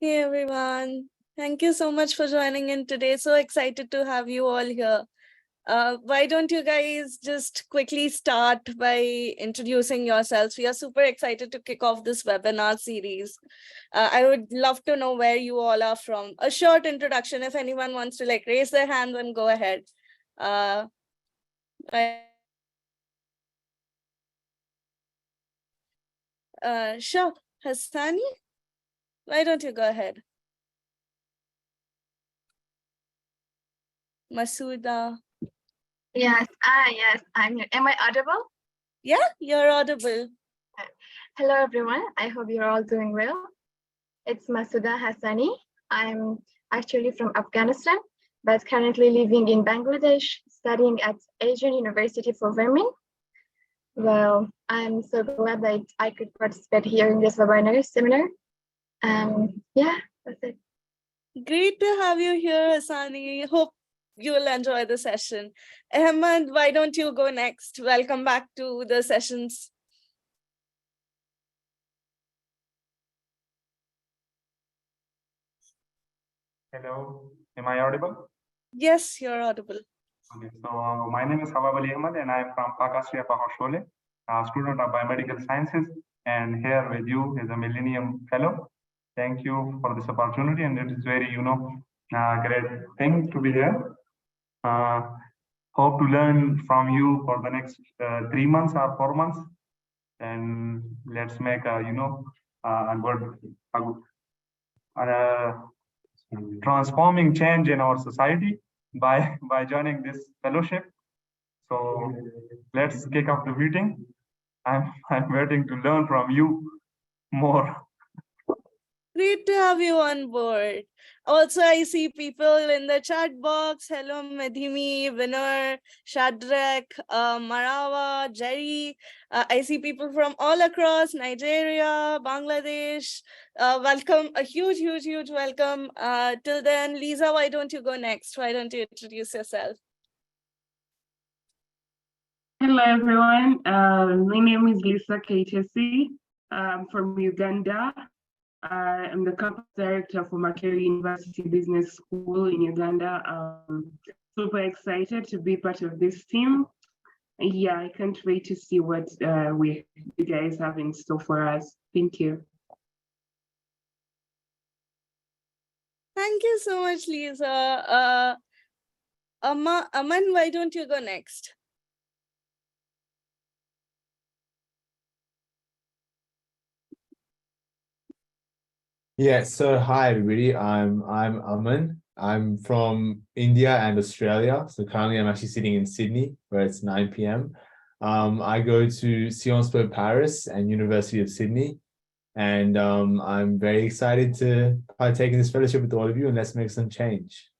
Hey everyone. Thank you so much for joining in today. So excited to have you all here. Why don't you guys just quickly start by introducing yourselves? We are super excited to kick off this webinar series. I would love to know where you all are from. A short introduction, if anyone wants to raise their hand, then go ahead. Uh, sure, Hassani, why don't you go ahead? Masuda. Yes, I'm here. Am I audible? Yeah, you're audible. Hello, everyone. I hope you're all doing well. It's Masuda Hassani. I'm actually from Afghanistan, but currently living in Bangladesh, studying at Asian University for Women. Well, I'm so glad that I could participate here in this webinar seminar. Yeah, that's it. Great to have you here, Hassani. Hope you will enjoy the session. Ahmed, why don't you go next? Welcome back to the sessions. Hello, am I audible? Yes, you're audible. Okay, so my name is Habab Ali Ahmed and I'm from Pakasria Pakashole, a student of biomedical sciences, and here with you is a Millennium Fellow. Thank you for this opportunity, and it is very, great thing to be here. Hope to learn from you for the next 3 months or 4 months, and let's make a, a good, transforming change in our society by joining this fellowship. So let's kick off the meeting. I'm waiting to learn from you more. Great to have you on board. Also, I see people in the chat box. Hello, Medhimi, Vinor, Shadrach, Marawa, Jerry. I see people from all across Nigeria, Bangladesh. Welcome, a huge welcome. Till then, Lisa, why don't you go next? Why don't you introduce yourself? Hello, everyone. My name is Lisa KTC. I'm from Uganda. I'm the campus director for Makerere University Business School in Uganda. Super excited to be part of this team. Yeah, I can't wait to see what you guys have in store for us. Thank you. Thank you so much, Lisa. Aman, why don't you go next? Yeah, so hi everybody. I'm Aman. I'm from India and Australia. So currently I'm actually sitting in Sydney where it's 9 p.m. I go to Sciences Po Paris and University of Sydney. And I'm very excited to partake in this fellowship with all of you, and let's make some change.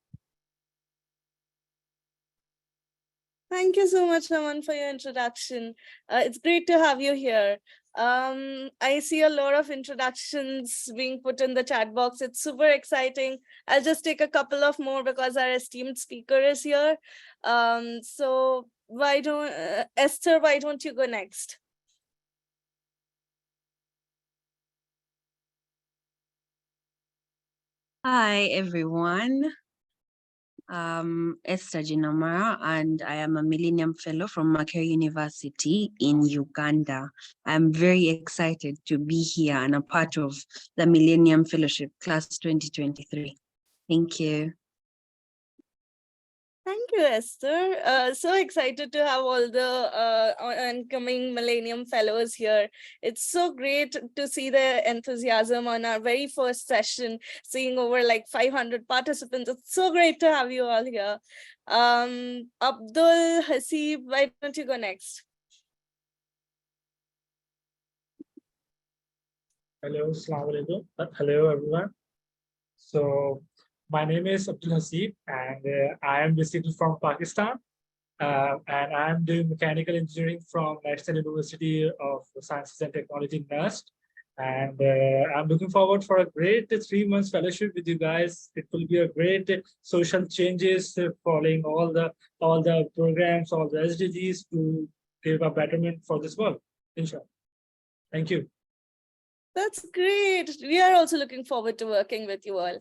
Thank you so much, Aman, for your introduction. It's great to have you here. I see a lot of introductions being put in the chat box. It's super exciting. I'll just take a couple of more because our esteemed speaker is here. So Esther, why don't you go next? Hi, everyone. Esther Jinamara, and I am a Millennium Fellow from Makerere University in Uganda. I'm very excited to be here and a part of the Millennium Fellowship Class 2023. Thank you. Thank you, Esther. So excited to have all the incoming Millennium Fellows here. It's so great to see the enthusiasm on our very first session, seeing over 500 participants. It's so great to have you all here. Abdul, Haseeb, why don't you go next? Hello, Assalamu alaikum. Hello, everyone. So my name is Abdul Haseeb, and I am basically from Pakistan. And I am doing mechanical engineering from National University of Sciences and Technology, NUST. And I'm looking forward for a great 3 months fellowship with you guys. It will be a great social changes following all the programs, all the SDGs to give a betterment for this world. Inshallah. Thank you. That's great. We are also looking forward to working with you all.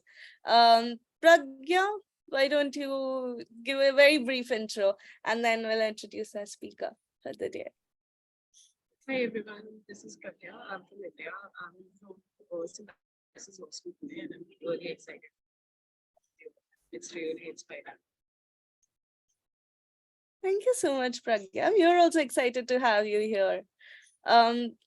Pragya, why don't you give a very brief intro and then we'll introduce our speaker for the day. Hi everyone, this is Pragya. I'm from India. I'm from Synthesis Hospital today, and I'm really excited. It's really inspiring. Thank you so much, Pragya. We are also excited to have you here.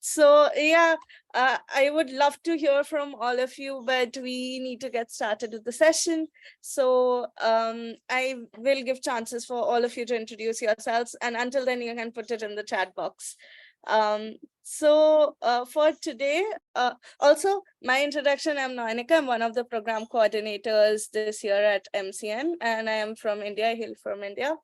So yeah, I would love to hear from all of you, but we need to get started with the session. So I will give chances for all of you to introduce yourselves, and until then you can put it in the chat box. So for today, also my introduction, I'm Noinika. I'm one of the program coordinators this year at MCN, and I am from India, I hail from India.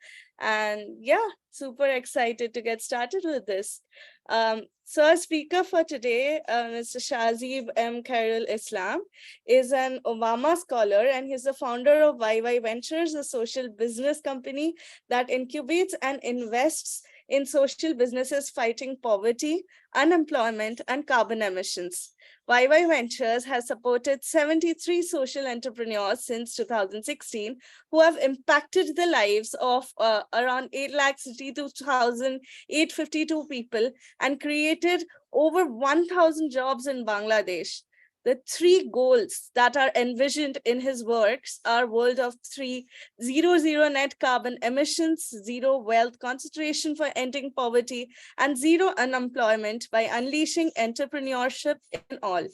And yeah, super excited to get started with this. So our speaker for today, Mr. Shazeeb M. Khairul Islam, is an Obama scholar, and he's the founder of YYventures, a social business company that incubates and invests in social businesses fighting poverty, unemployment, and carbon emissions. YYventures has supported 73 social entrepreneurs since 2016 who have impacted the lives of around 862,852 people and created over 1,000 jobs in Bangladesh. The three goals that are envisioned in his works are world of three, zero net carbon emissions, zero wealth concentration for ending poverty, and zero unemployment by unleashing entrepreneurship in all.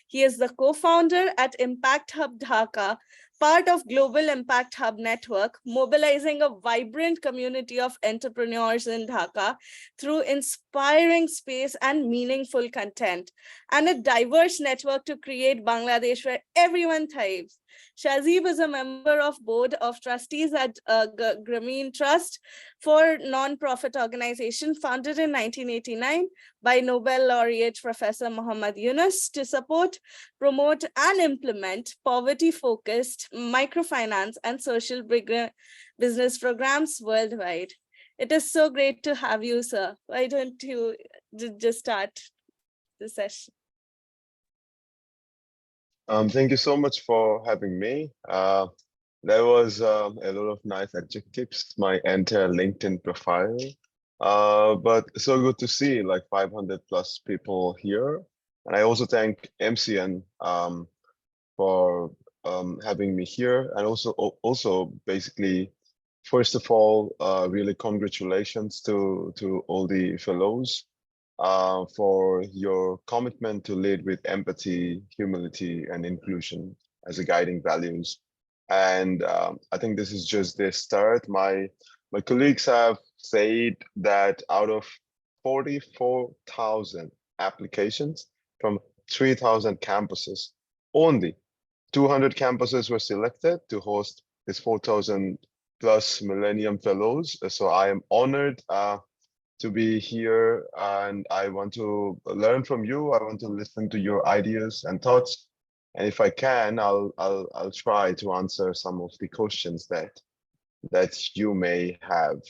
He is the co-founder at Impact Hub Dhaka, part of Global Impact Hub Network, mobilizing a vibrant community of entrepreneurs in Dhaka through inspiring space and meaningful content, and a diverse network to create Bangladesh where everyone thrives. Shazeeb is a member of board of trustees at Grameen Trust for non-profit organization founded in 1989 by Nobel laureate Professor Muhammad Yunus to support, promote, and implement poverty-focused microfinance and social business programs worldwide. It is so great to have you, sir. Why don't you just start the session? Thank you so much for having me. There was a lot of nice adjectives, my entire LinkedIn profile. But so good to see like 500 plus people here. And I also thank MCN for having me here. And also basically, first of all, really congratulations to all the fellows for your commitment to lead with empathy, humility, and inclusion as a guiding values. And I think this is just the start. My colleagues have said that out of 44,000 applications from 3,000 campuses, only 200 campuses were selected to host this 4,000 plus Millennium Fellows. So I am honored to be here, and I want to learn from you. I want to listen to your ideas and thoughts, and if I can, I'll try to answer some of the questions that you may have.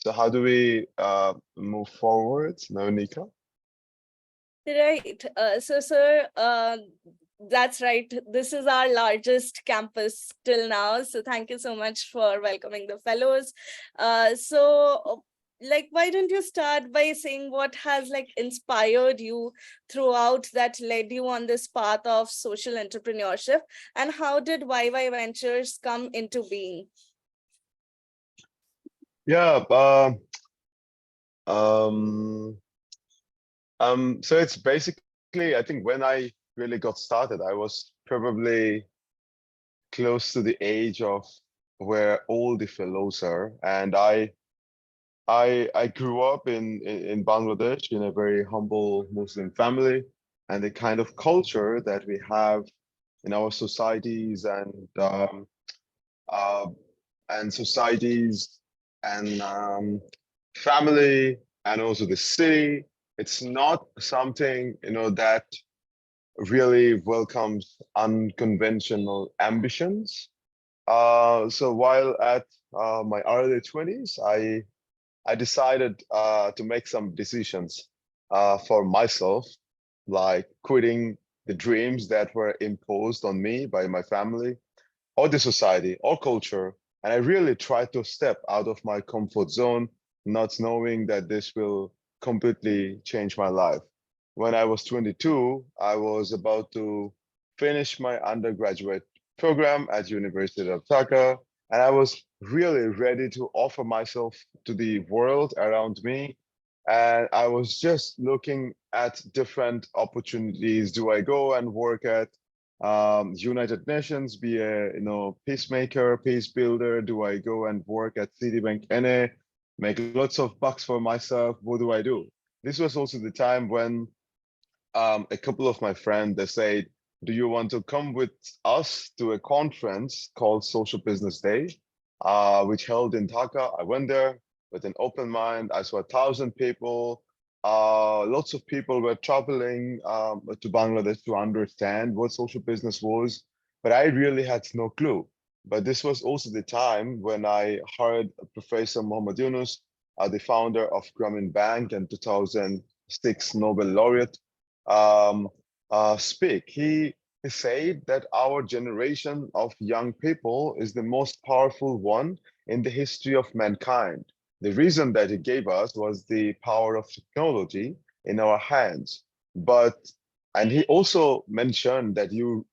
So how do we move forward, Nonika? Right. So, sir, that's right. This is our largest campus till now. So thank you so much for welcoming the fellows. Like, why don't you start by saying what has like inspired you throughout that led you on this path of social entrepreneurship, and how did YYventures come into being? Yeah. So it's basically, I think when I really got started, I was probably close to the age of where all the fellows are, and I grew up in Bangladesh in a very humble Muslim family, and the kind of culture that we have in our societies and societies and family and also the city, it's not something that really welcomes unconventional ambitions. So while at my early 20s, I decided to make some decisions for myself, like quitting the dreams that were imposed on me by my family or the society or culture. And I really tried to step out of my comfort zone, not knowing that this will completely change my life. When I was 22, I was about to finish my undergraduate program at University of Dhaka, and I was really ready to offer myself to the world around me. And I was just looking at different opportunities. Do I go and work at United Nations, be a peacemaker, peace builder? Do I go and work at Citibank NA, make lots of bucks for myself? What do I do? This was also the time when a couple of my friends, they said, do you want to come with us to a conference called Social Business Day, which held in Dhaka? I went there with an open mind. I saw 1,000 people. Lots of people were traveling to Bangladesh to understand what social business was, but I really had no clue. But this was also the time when I heard Professor Muhammad Yunus, the founder of Grameen Bank and 2006 Nobel laureate, speak. He said that our generation of young people is the most powerful one in the history of mankind. The reason that he gave us was the power of technology in our hands. And he also mentioned that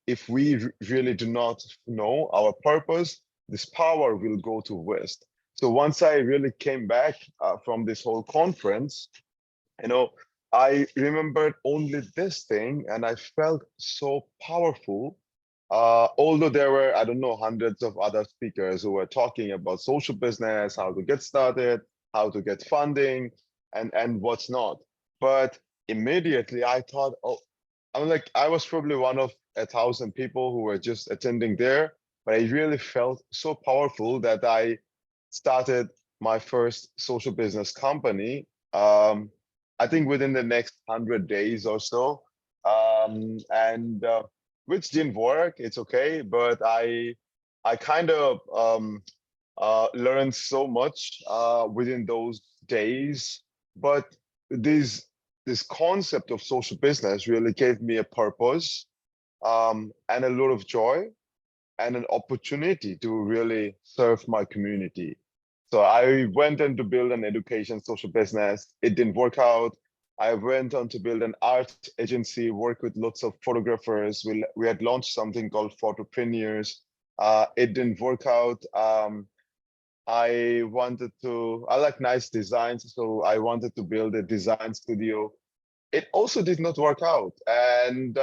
if we really do not know our purpose, this power will go to waste. So once I really came back from this whole conference, I remembered only this thing and I felt so powerful. Although there were, I don't know, hundreds of other speakers who were talking about social business, how to get started, how to get funding, and what's not. But immediately I thought, oh, I was probably one of 1,000 people who were just attending there, but I really felt so powerful that I started my first social business company. I think within the next 100 days or so, which didn't work. It's okay, but I kind of learned so much within those days. But this concept of social business really gave me a purpose and a lot of joy and an opportunity to really serve my community. So I went on to build an education social business. It didn't work out. I went on to build an art agency, work with lots of photographers. We had launched something called Photopreneurs. It didn't work out. I like nice designs, so I wanted to build a design studio. It also did not work out, and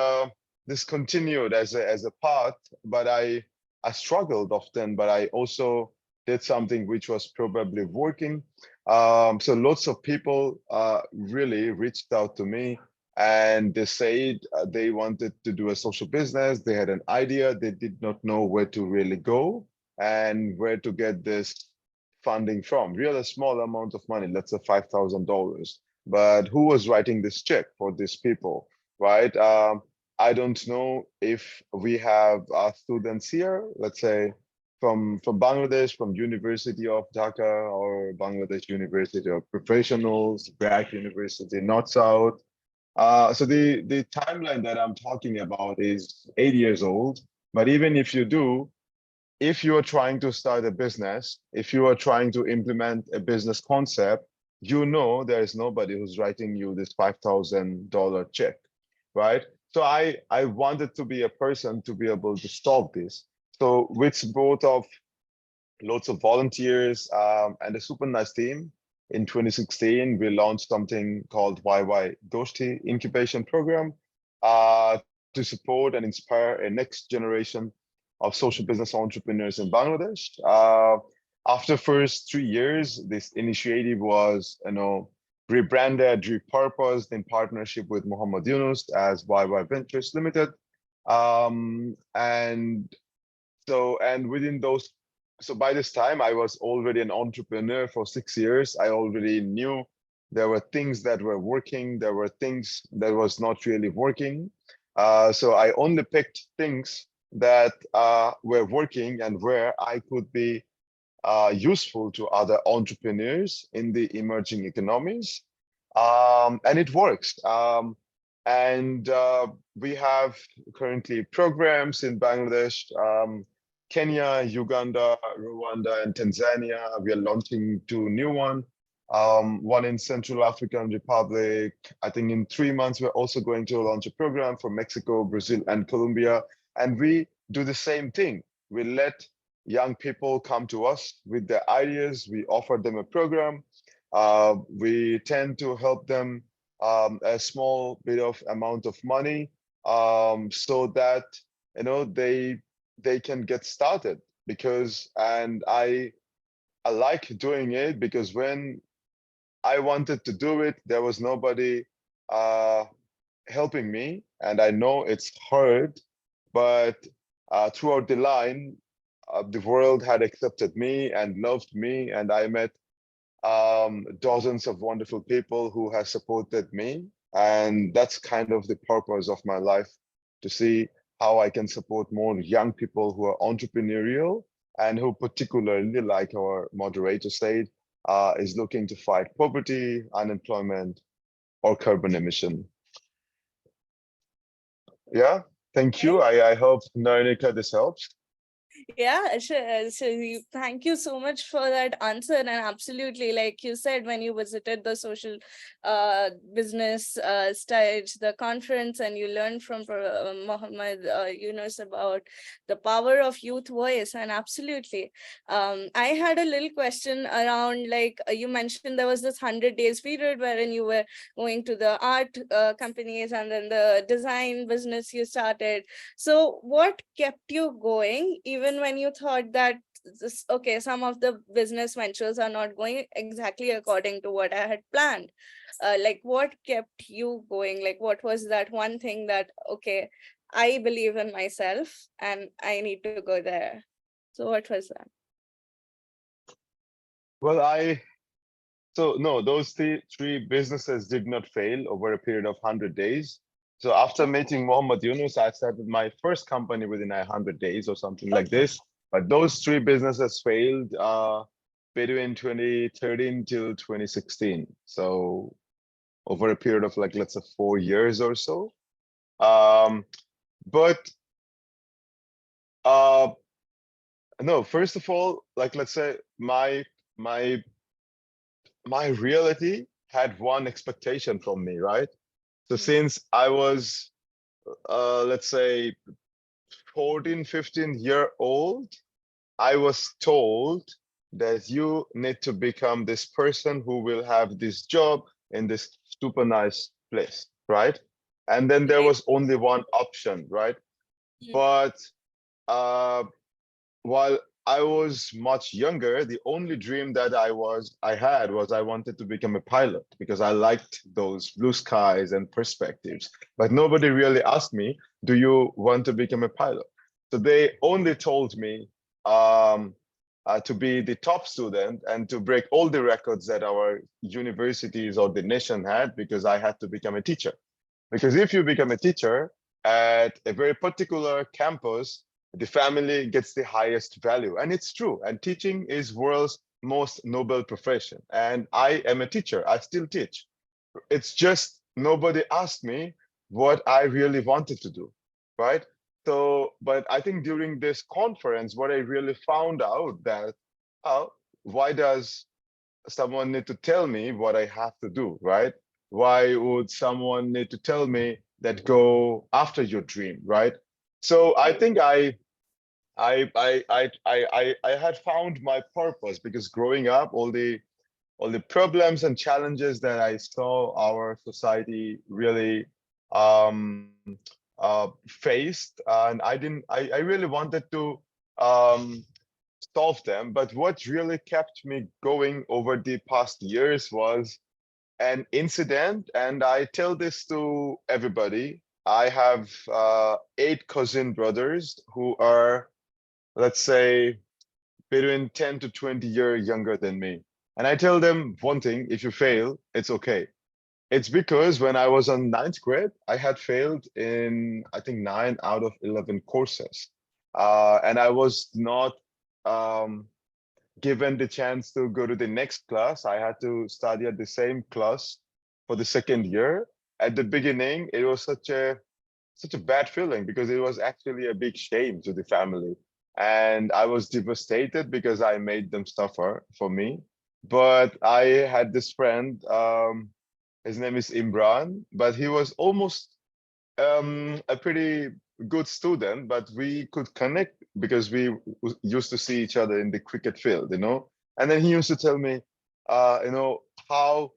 this continued as a path. But I struggled often, but I also did something which was probably working. So lots of people really reached out to me, and they said they wanted to do a social business. They had an idea. They did not know where to really go and where to get this funding from. Really small amount of money, let's say $5,000. But who was writing this check for these people, right? I don't know if we have students here, let's say from Bangladesh, from University of Dhaka or Bangladesh University of Professionals, BRAC University, North South. So the timeline that I'm talking about is 8 years old. But even if you do, if you are trying to start a business, if you are trying to implement a business concept, there is nobody who's writing you this $5,000 check, right? So I wanted to be a person to be able to solve this. So with both of lots of volunteers and a super nice team, in 2016, we launched something called YY Doshti Incubation Program to support and inspire a next generation of social business entrepreneurs in Bangladesh. After first 3 years, this initiative was, rebranded, repurposed in partnership with Muhammad Yunus as YYventures Limited. So by this time, I was already an entrepreneur for 6 years. I already knew there were things that were working. There were things that was not really working. So I only picked things that were working and where I could be useful to other entrepreneurs in the emerging economies. And it works. And we have currently programs in Bangladesh, Kenya, Uganda, Rwanda, and Tanzania. We are launching 2 new one in Central African Republic. I think in 3 months, we're also going to launch a program for Mexico, Brazil, and Colombia. And we do the same thing. We let young people come to us with their ideas. We offer them a program. We tend to help them a small bit of amount of money so that they can get started. Because and I like doing it because when I wanted to do it, there was nobody helping me, and I know it's hard, but throughout the line, the world had accepted me and loved me, and I met dozens of wonderful people who have supported me. And that's kind of the purpose of my life, to see how I can support more young people who are entrepreneurial and who particularly, like our moderator said, is looking to fight poverty, unemployment, or carbon emission. Yeah, thank you. I hope, Nayanika, this helps. Yeah, thank you so much for that answer. And absolutely, like you said, when you visited the social business stage, the conference, and you learned from Mohammed Yunus about the power of youth voice. And absolutely, I had a little question around, like you mentioned, there was this 100 days period wherein you were going to the art companies, and then the design business you started. So what kept you going even when you thought that okay, some of the business ventures are not going exactly according to what I had planned? Like what kept you going? Like what was that one thing that, okay, I believe in myself and I need to go there? So what was that? Well, so no, those three businesses did not fail over a period of 100 days. So after meeting Mohammed Yunus, I started my first company within 100 days or something like this. But those 3 businesses failed between 2013 till 2016. So over a period of, like, let's say 4 years or so. But no, first of all, like, let's say my reality had one expectation from me, right? So since I was, let's say 14, 15-year-old, I was told that you need to become this person who will have this job in this super nice place, right? And then there was only one option, right? But while I was much younger, the only dream that I had was I wanted to become a pilot, because I liked those blue skies and perspectives. But nobody really asked me, do you want to become a pilot? So they only told me to be the top student and to break all the records that our universities or the nation had, because I had to become a teacher. Because if you become a teacher at a very particular campus, the family gets the highest value. And it's true. And teaching is world's most noble profession. And I am a teacher. I still teach. It's just nobody asked me what I really wanted to do, right? So, but I think during this conference, what I really found out that, oh, why does someone need to tell me what I have to do, right? Why would someone need to tell me that go after your dream, right? So I think I had found my purpose, because growing up, all the problems and challenges that I saw our society really faced, and I really wanted to solve them. But what really kept me going over the past years was an incident, and I tell this to everybody. I have 8 cousin brothers who are, let's say, between 10 to 20 years younger than me. And I tell them one thing: if you fail, it's okay. It's because when I was on 9th grade, I had failed in, I think, 9 out of 11 courses. And I was not given the chance to go to the next class. I had to study at the same class for the 2nd year. at the beginning, it was such a bad feeling because it was actually a big shame to the family. And I was devastated because I made them suffer for me. But I had this friend, his name is Imran, but he was almost a pretty good student, but we could connect because we used to see each other in the cricket field, you know. And then he used to tell me, you know, how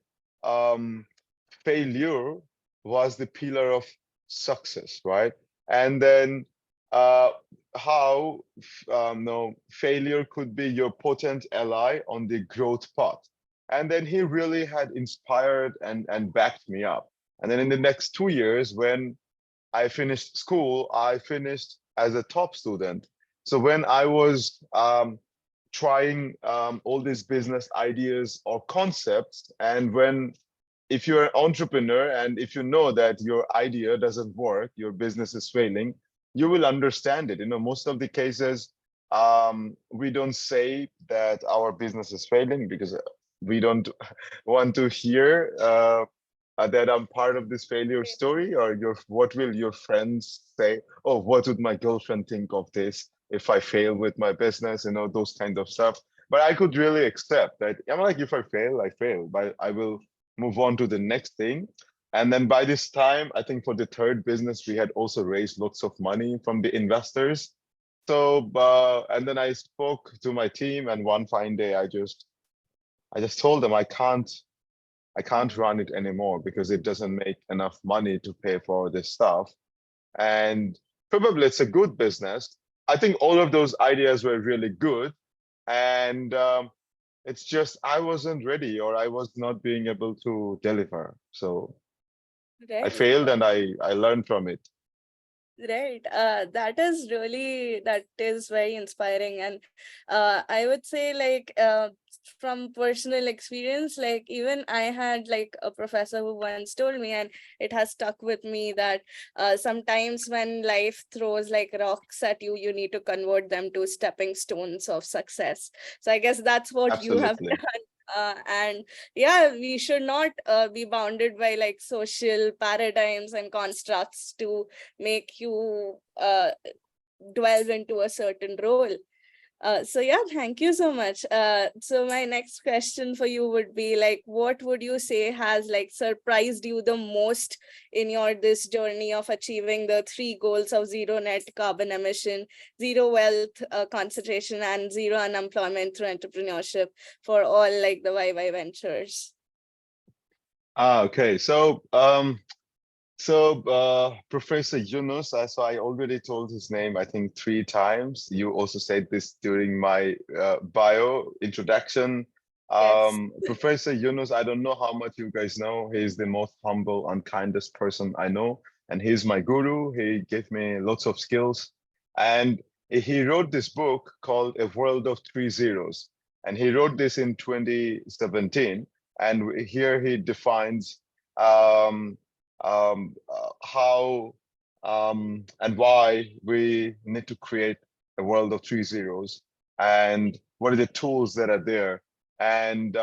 failure was the pillar of success, right? And then uh, how no, failure could be your potent ally on the growth path. And then he really had inspired and backed me up. And then in the next 2 years, when I finished school, I finished as a top student. So when I was trying all these business ideas or concepts, and when if you're an entrepreneur and if you know that your idea doesn't work, your business is failing, you will understand it. You know, most of the cases, we don't say that our business is failing because we don't want to hear that I'm part of this failure story, or what will your friends say? Oh, what would my girlfriend think of this if I fail with my business? You know, those kind of stuff. But I could really accept that. I'm like, if I fail, but I will move on to the next thing. And then by this time, I think for the third business, we had also raised lots of money from the investors. So, and then I spoke to my team, and one fine day, I just told them I can't run it anymore because it doesn't make enough money to pay for this stuff. And probably it's a good business. I think all of those ideas were really good. And it's just I wasn't ready, or I was not being able to deliver. So I Right. failed and I learned from it. Right. That is very inspiring. And I would say, like, from personal experience, like, even I had like a professor who once told me, and it has stuck with me, that sometimes when life throws like rocks at you, you need to convert them to stepping stones of success. So I guess that's what you have Absolutely. done. And yeah, we should not be bounded by like social paradigms and constructs to make you delve into a certain role. So yeah, thank you so much. So my next question for you would be like, what would you say has like surprised you the most in your this journey of achieving the three goals of zero net carbon emission, zero wealth concentration, and zero unemployment through entrepreneurship for all like the YY ventures? Okay. So Professor Yunus, so I already told his name, I think 3 times. You also said this during my bio introduction. Yes. Professor Yunus, I don't know how much you guys know. He's the most humble and kindest person I know. And he's my guru. He gave me lots of skills. And he wrote this book called A World of Three Zeros. And he wrote this in 2017. And here he defines how and why we need to create a world of three zeros, and what are the tools that are there. And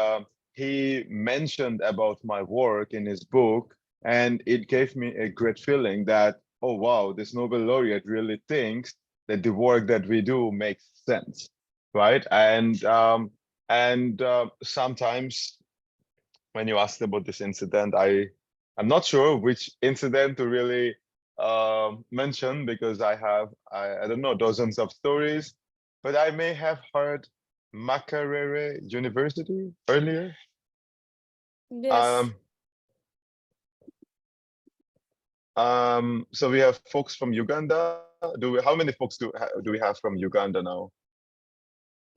he mentioned about my work in his book, and it gave me a great feeling that, oh wow, this Nobel laureate really thinks that the work that we do makes sense, right? And sometimes when you asked about this incident, I'm not sure which incident to really mention, because I don't know, dozens of stories, but I may have heard Makerere University earlier. Yes. So we have folks from Uganda. How many folks do we have from Uganda now?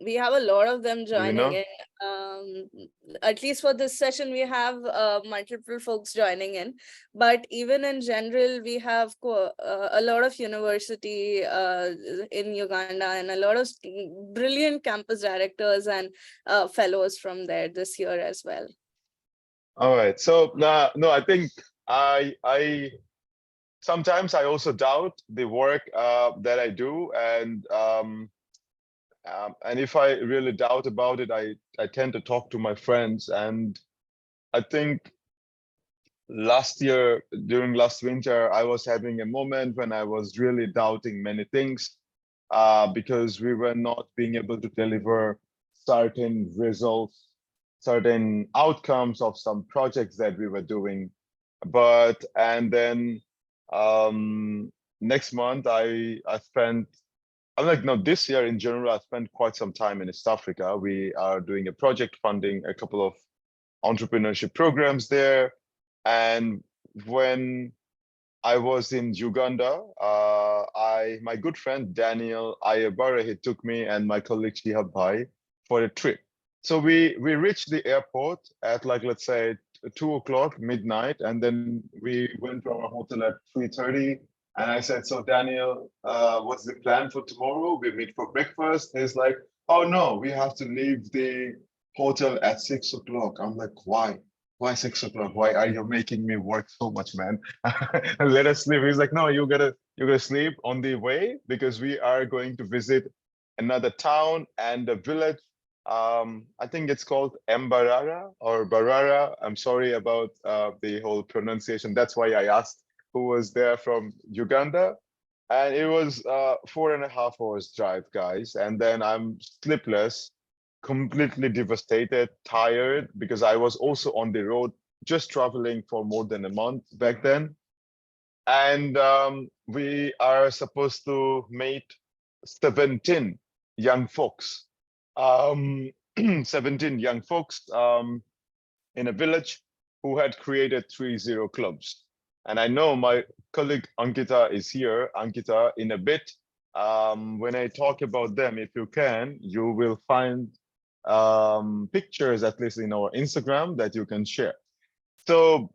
We have a lot of them Do we joining know? in. At least for this session, we have multiple folks joining in. But even in general, we have a lot of university in Uganda, and a lot of brilliant campus directors and fellows from there this year as well. All right. So no, I think I sometimes I also doubt the work that I do, and if I really doubt about it, I tend to talk to my friends, and I think last year, during last winter, I was having a moment when I was really doubting many things because we were not being able to deliver certain results, certain outcomes of some projects that we were doing. And then next month, I spent, I'm like, no, this year in general, I spent quite some time in East Africa. We are doing a project funding, a couple of entrepreneurship programs there. And when I was in Uganda, my good friend Daniel Ayabara, he took me and my colleague Shazeeb Bhai for a trip. So we reached the airport at like, let's say 2 o'clock midnight, and then we went to our hotel at 3:30. And I said, so Daniel, what's the plan for tomorrow? We meet for breakfast. He's like, oh no, we have to leave the hotel at 6 o'clock. I'm like, why? Why 6 o'clock? Why are you making me work so much, man? Let us sleep. He's like, no, you're gonna sleep on the way because we are going to visit another town and a village. I think it's called Mbarara or Barara. I'm sorry about the whole pronunciation. That's why I asked who was there from Uganda. And it was 4.5 hours drive, guys. And then I'm sleepless, completely devastated, tired, because I was also on the road, just traveling for more than a month back then. And we are supposed to meet 17 young folks, 17 young folks in a village who had created 3-0 clubs. And I know my colleague Ankita is here. Ankita, in a bit, when I talk about them, if you can, you will find pictures, at least in our Instagram, that you can share. So,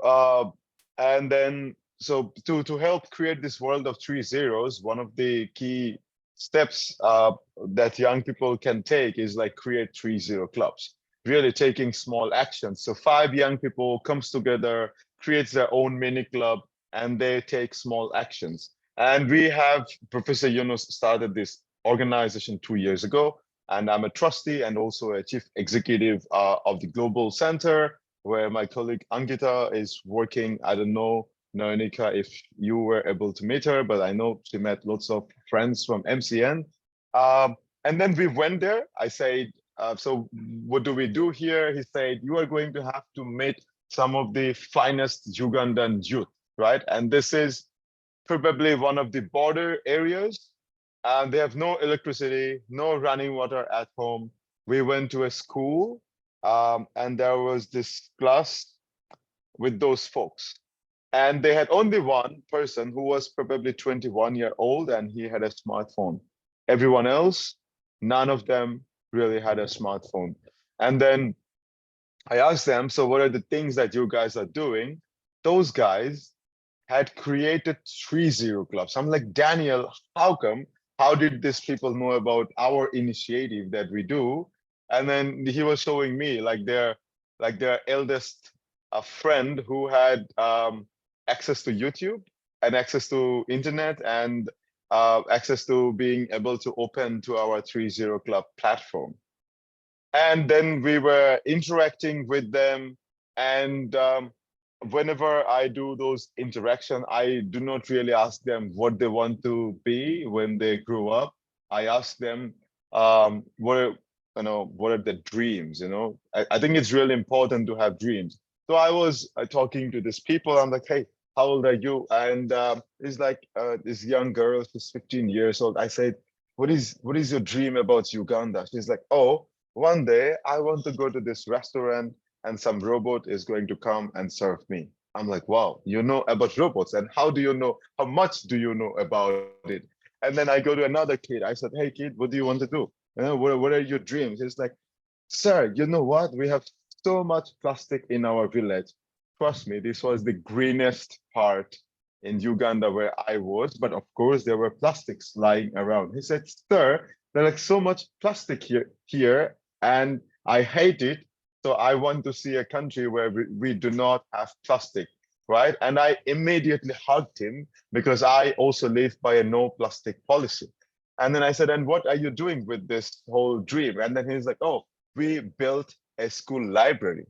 and then, so to help create this world of 3 zeros, one of the key steps that young people can take is like create 3-0 clubs, really taking small actions. So 5 young people comes together, creates their own mini club, and they take small actions. And we have Professor Yunus started this organization 2 years ago, and I'm a trustee and also a chief executive of the Global Center, where my colleague Ankita is working. I don't know, Naonika, if you were able to meet her, but I know she met lots of friends from MCN. And then we went there. I said, so what do we do here? He said, you are going to have to meet some of the finest Ugandan youth, right? And this is probably one of the border areas. They have no electricity, no running water at home. We went to a school and there was this class with those folks. And they had only one person who was probably 21-year-old and he had a smartphone. Everyone else, none of them really had a smartphone. And then I asked them, so what are the things that you guys are doing? Those guys had created 3-0 clubs. I'm like, Daniel, how come? How did these people know about our initiative that we do? And then he was showing me like their eldest friend who had access to YouTube and access to internet and access to being able to open to our 3-0 club platform. And then we were interacting with them. And whenever I do those interactions, I do not really ask them what they want to be when they grow up. I ask them what are the dreams, I think it's really important to have dreams. So I was talking to these people. I'm like, hey, how old are you? And it's like this young girl, she's 15 years old. I said, what is your dream about Uganda? She's like, oh, one day I want to go to this restaurant and some robot is going to come and serve me. I'm like, wow, you know about robots, and how much do you know about it? And then I go to another kid. I said, hey kid, what do you want to do? What are your dreams? He's like, sir, you know what? We have so much plastic in our village. Trust me, this was the greenest part in Uganda where I was, but of course there were plastics lying around. He said, sir, there's like so much plastic here, and I hate it. So I want to see a country where we do not have plastic, right? And I immediately hugged him because I also live by a no plastic policy. And then I said, and what are you doing with this whole dream? And then he's like, oh, we built a school library.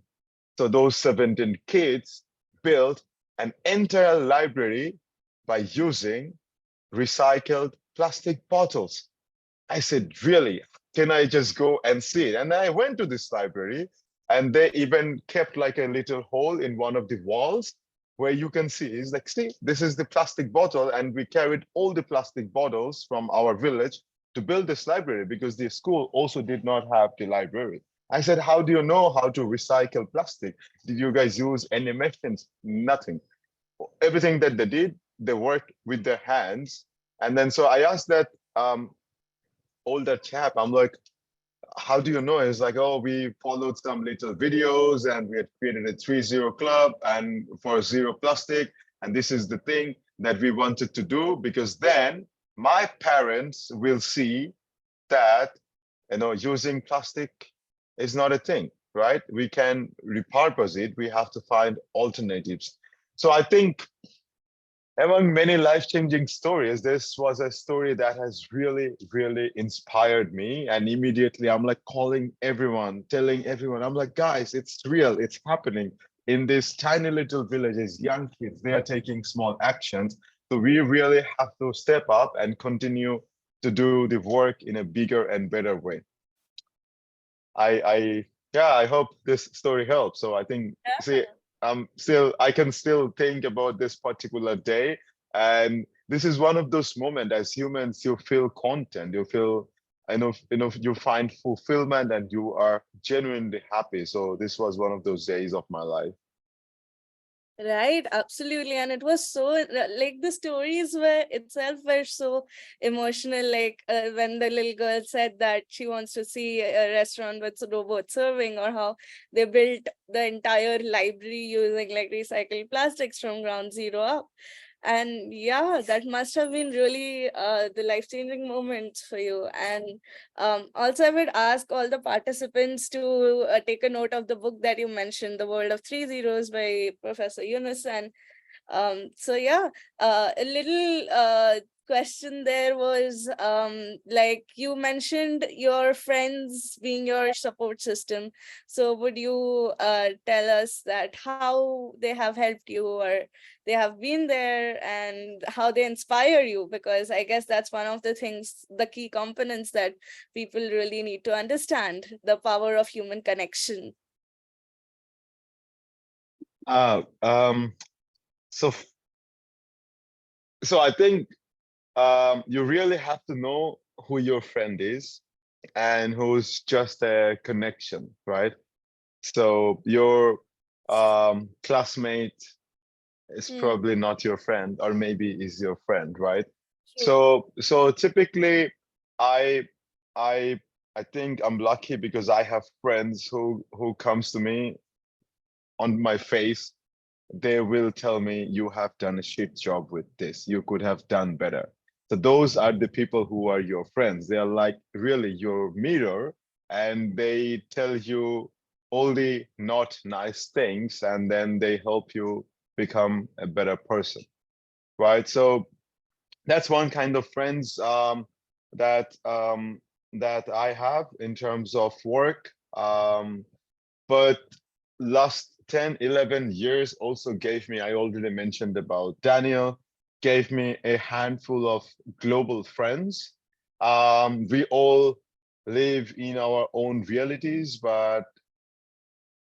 So those 17 kids built an entire library by using recycled plastic bottles. I said, really? Can I just go and see it? And I went to this library, and they even kept like a little hole in one of the walls where you can see, it's like, see, this is the plastic bottle. And we carried all the plastic bottles from our village to build this library because the school also did not have the library. I said, how do you know how to recycle plastic? Did you guys use any machines? Nothing. Everything that they did, they worked with their hands. And then so I asked that older chap, I'm like, how do you know? It's like, oh, we followed some little videos and we had created a 3-0 club and for zero plastic. And this is the thing that we wanted to do because then my parents will see that, using plastic is not a thing, right? We can repurpose it. We have to find alternatives. So I think among many life-changing stories, this was a story that has really, really inspired me. And immediately I'm like calling everyone, telling everyone, I'm like, guys, it's real, it's happening. In these tiny little villages, young kids, they are taking small actions. So we really have to step up and continue to do the work in a bigger and better way. I hope this story helps. So I think, see, I can still think about this particular day. And this is one of those moments as humans, you feel content, you feel, you find fulfillment and you are genuinely happy. So this was one of those days of my life. Right, absolutely. And it was so like the stories were itself were so emotional. Like when the little girl said that she wants to see a restaurant with robot serving, or how they built the entire library using like recycled plastics from ground zero up. And yeah, that must have been really the life-changing moments for you. And also I would ask all the participants to take a note of the book that you mentioned, The World of Three Zeros by Professor Yunus. And so yeah, a little question there was like you mentioned your friends being your support system. So would you tell us that how they have helped you, or they have been there, and how they inspire you? Because I guess that's one of the things, the key components that people really need to understand, the power of human connection. So I think you really have to know who your friend is and who's just a connection, right? So your classmate is probably not your friend, or maybe is your friend, right? So typically I think I'm lucky because I have friends who comes to me on my face. They will tell me, you have done a shit job with this, you could have done better. So those are the people who are your friends. They are like really your mirror, and they tell you all the not nice things, and then they help you become a better person, right? So that's one kind of friends that I have in terms of work. But last 10, 11 years also gave me, I already mentioned about Daniel, gave me a handful of global friends. We all live in our own realities, but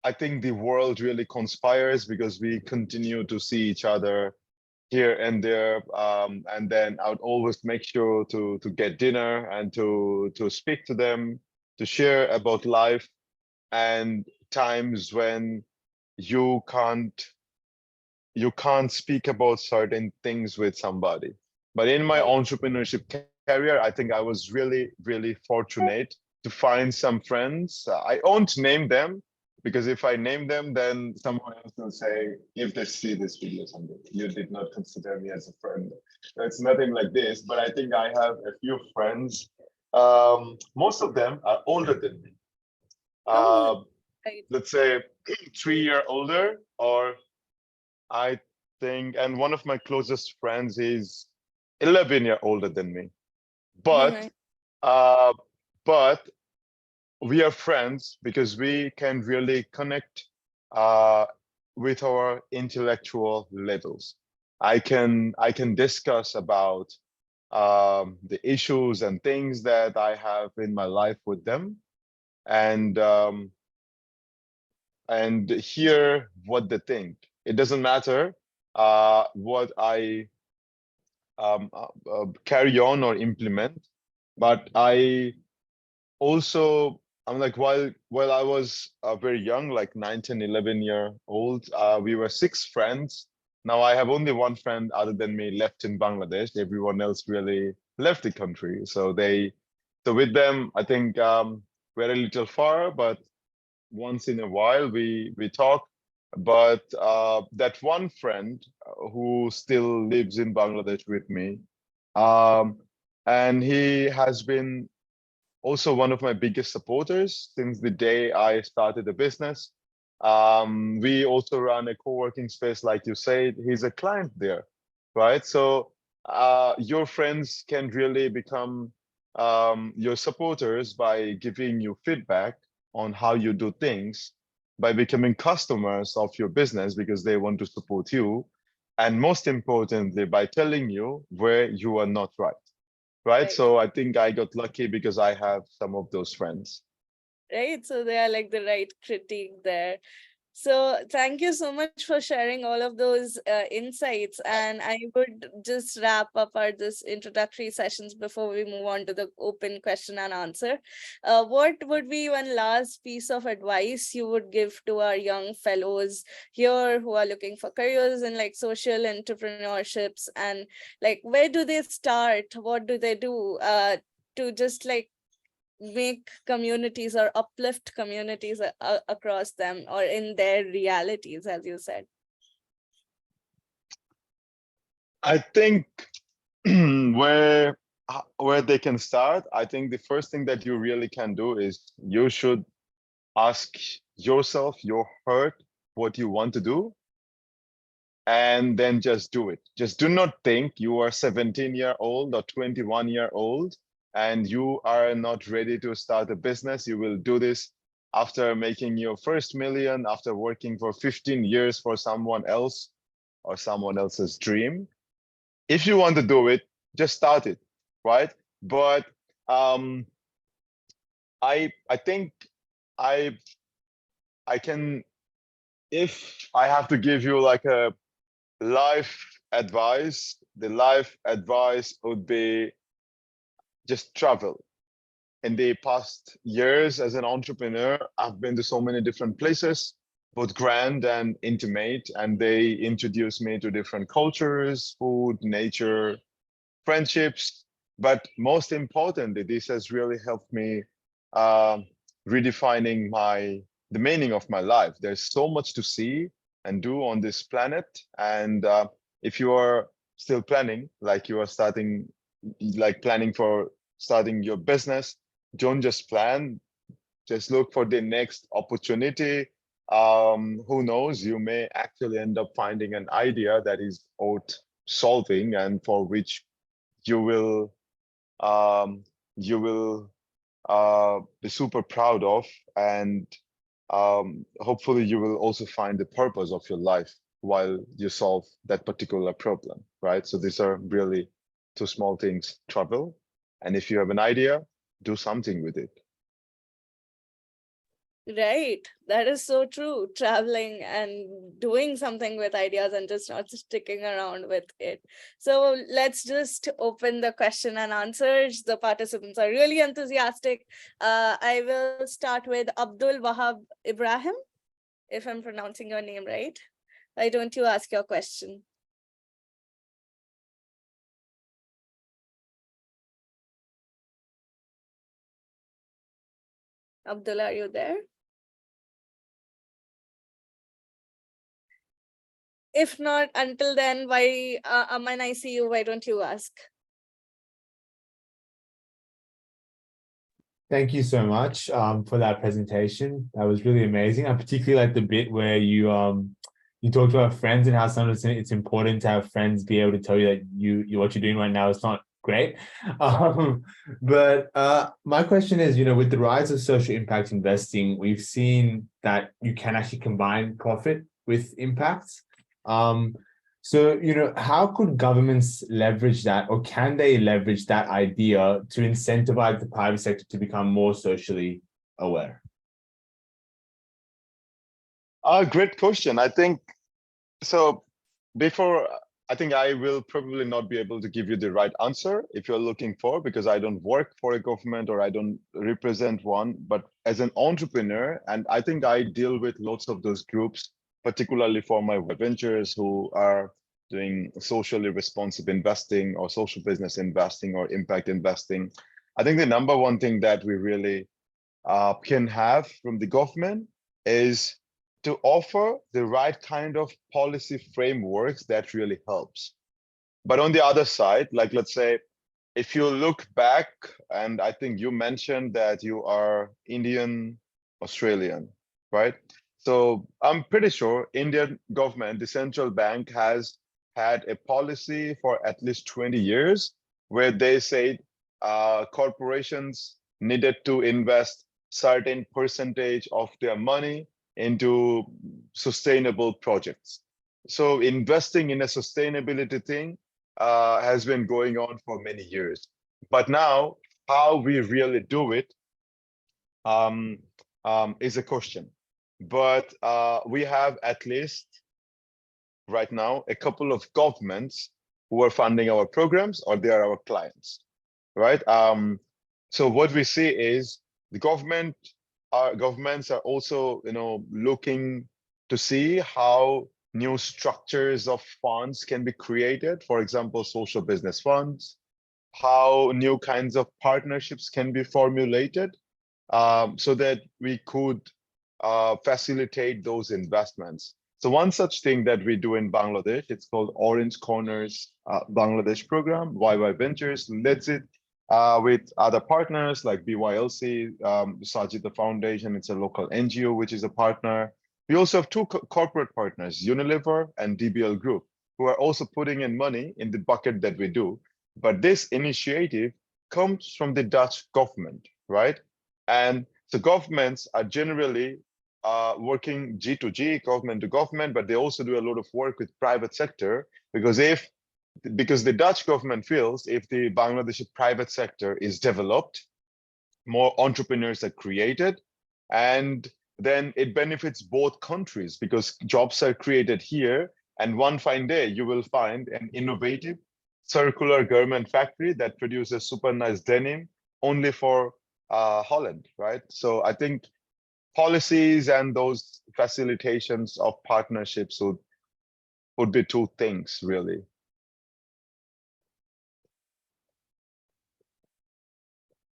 I think the world really conspires because we continue to see each other here and there. And then I would always make sure to get dinner and to speak to them, to share about life and times when you can't speak about certain things with somebody. But in my entrepreneurship career, I think I was really, really fortunate to find some friends. I won't name them, because if I name them, then someone else will say, if they see this video someday, you did not consider me as a friend. It's nothing like this, but I think I have a few friends. Most of them are older than me. Let's say 3 years older, or I think, and one of my closest friends is 11 years older than me. But but we are friends because we can really connect with our intellectual levels. I can discuss about the issues and things that I have in my life with them, and hear what they think. It doesn't matter what I carry on or implement, but I'm like, while I was very young, like 9, 10, 11-year-old, we were 6 friends. Now I have only one friend other than me left in Bangladesh. Everyone else really left the country. So with them, I think we're a little far, but once in a while we talk. But that one friend who still lives in Bangladesh with me, and he has been also one of my biggest supporters since the day I started the business. We also run a co-working space, like you said. He's a client there, right? So your friends can really become your supporters by giving you feedback on how you do things, by becoming customers of your business because they want to support you, and most importantly, by telling you where you are not right. Right. So I think I got lucky because I have some of those friends. Right. So they are like the right critique there. So thank you so much for sharing all of those insights. And I would just wrap up our this introductory sessions before we move on to the open question and answer. What would be one last piece of advice you would give to our young fellows here who are looking for careers in like social entrepreneurships, and like where do they start? What do they do to just like make communities or uplift communities across them or in their realities, as you said? I think where they can start, I think the first thing that you really can do is you should ask yourself, your heart, what you want to do, and then just do it. Just do not think you are 17-year-old or 21-year-old and you are not ready to start a business. You will do this after making your first million, after working for 15 years for someone else or someone else's dream. If you want to do it, just start it, right? But I think I can, if I have to give you like a life advice, the life advice would be just travel. In the past years as an entrepreneur, I've been to so many different places, both grand and intimate, and they introduced me to different cultures, food, nature, friendships. But most importantly, this has really helped me redefining the meaning of my life. There's so much to see and do on this planet. And if you are still planning, like you are planning for starting your business, don't just plan, just look for the next opportunity. Who knows, you may actually end up finding an idea that is worth solving and for which you will be super proud of, and hopefully you will also find the purpose of your life while you solve that particular problem, right? So these are really 2 small things: travel, and if you have an idea, do something with it. Right, that is so true. Traveling and doing something with ideas and just not sticking around with it. So let's just open the question and answers. The participants are really enthusiastic. I will start with Abdul Wahab Ibrahim, if I'm pronouncing your name right. Why don't you ask your question? Abdul, are you there? If not, until then, why, Aman, I see you, why don't you ask? Thank you so much for that presentation. That was really amazing. I particularly like the bit where you talked about friends and how sometimes it's important to have friends be able to tell you that you what you're doing right now is not great. But my question is, with the rise of social impact investing, we've seen that you can actually combine profit with impact. So, how could governments leverage that, or can they leverage that idea to incentivize the private sector to become more socially aware? Great question. I think so. Before, I think I will probably not be able to give you the right answer if you're looking for, because I don't work for a government or I don't represent one. But as an entrepreneur, and I think I deal with lots of those groups, particularly for my ventures who are doing socially responsive investing or social business investing or impact investing. I think the number one thing that we really can have from the government is to offer the right kind of policy frameworks that really helps. But on the other side, like let's say, if you look back, and I think you mentioned that you are Indian Australian, right? So I'm pretty sure Indian government, the central bank, has had a policy for at least 20 years where they said corporations needed to invest certain percentage of their money into sustainable projects. So investing in a sustainability thing has been going on for many years. But now, how we really do it is a question. But we have at least right now a couple of governments who are funding our programs, or they are our clients, right? So what we see is the governments are also, looking to see how new structures of funds can be created. For example, social business funds, how new kinds of partnerships can be formulated, so that we could facilitate those investments. So one such thing that we do in Bangladesh, it's called Orange Corners Bangladesh program. YYventures leads it with other partners like BYLC, Sajid Foundation. It's a local NGO which is a partner. We also have two corporate partners, Unilever and DBL Group, who are also putting in money in the bucket that we do. But this initiative comes from the Dutch government, right? And so governments are generally working G2G, government to government, but they also do a lot of work with private sector, because the Dutch government feels if the Bangladeshi private sector is developed, more entrepreneurs are created, and then it benefits both countries because jobs are created here, and one fine day you will find an innovative circular garment factory that produces super nice denim only for Holland, right? So I think policies and those facilitations of partnerships would be two things really.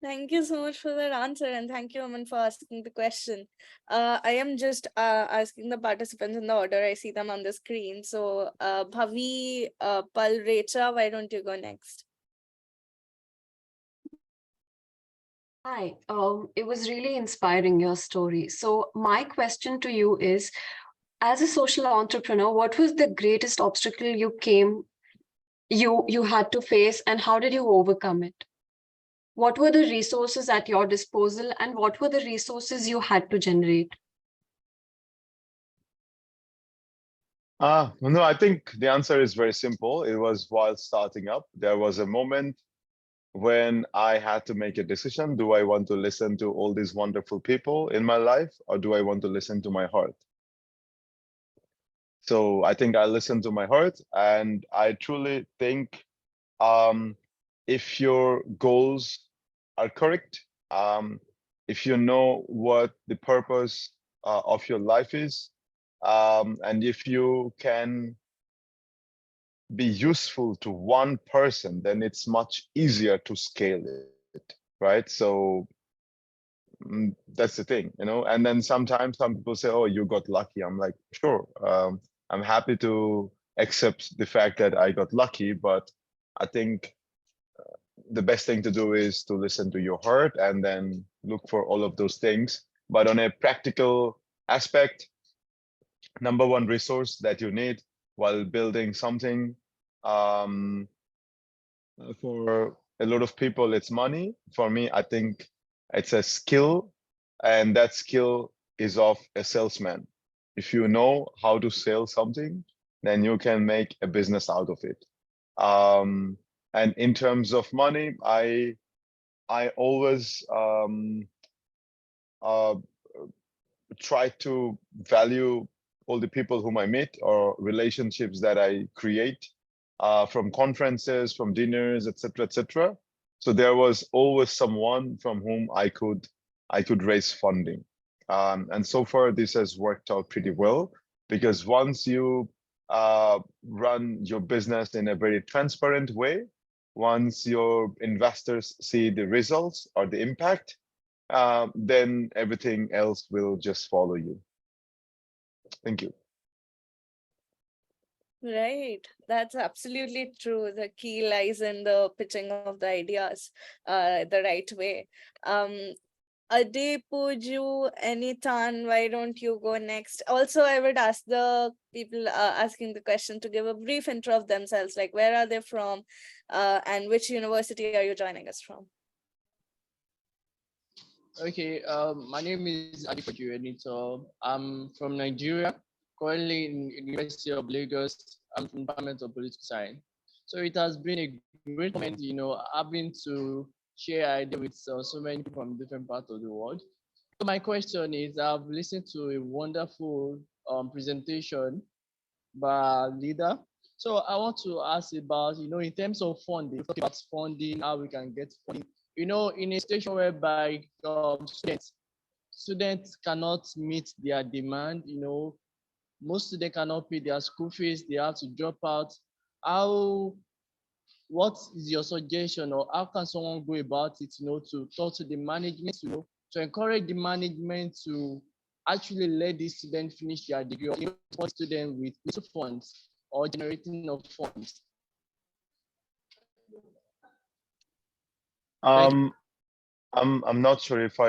Thank you so much for that answer, and thank you, Aman, for asking the question. I am just asking the participants in the order I see them on the screen. So, Bhavi, Pal, Recha, why don't you go next? Hi, it was really inspiring, your story. So my question to you is, as a social entrepreneur, what was the greatest obstacle you had to face, and how did you overcome it? What were the resources at your disposal, and what were the resources you had to generate? No, I think the answer is very simple. It was while starting up. There was a moment when I had to make a decision. Do I want to listen to all these wonderful people in my life, or do I want to listen to my heart? So I think I listened to my heart, and I truly think if your goals are correct, if you know what the purpose of your life is, and if you can be useful to one person, then it's much easier to scale it, right? So that's the thing, and then sometimes some people say, oh, you got lucky. I'm like, sure, I'm happy to accept the fact that I got lucky, but I think the best thing to do is to listen to your heart and then look for all of those things. But on a practical aspect, number one resource that you need while building something, for a lot of people, it's money. For me, I think it's a skill, and that skill is of a salesman. if you know how to sell something, then you can make a business out of it. And in terms of money, I always try to value all the people whom I meet or relationships that I create from conferences, from dinners, etc., etc. So there was always someone from whom I could raise funding. And so far, this has worked out pretty well, because once you run your business in a very transparent way, once your investors see the results or the impact, then everything else will just follow you. Thank you. Right, that's absolutely true. The key lies in the pitching of the ideas the right way. Ade Puju, Anitan, why don't you go next? Also, I would ask the people asking the question to give a brief intro of themselves, like where are they from, and which university are you joining us from? Okay, my name is Adepoju Enito. I'm from Nigeria, currently in University of Lagos. I'm from Department of Political Science. So it has been a great moment, having to share ideas with so many people from different parts of the world. So my question is, I've listened to a wonderful presentation by our leader. So I want to ask about, in terms of funding, talk about funding, how we can get funding. In a situation whereby students cannot meet their demand, most students cannot pay their school fees, they have to drop out. What is your suggestion, or how can someone go about it, to talk to the management, to encourage the management to actually let the student finish their degree, or support students with little funds or generating of funds? I'm not sure if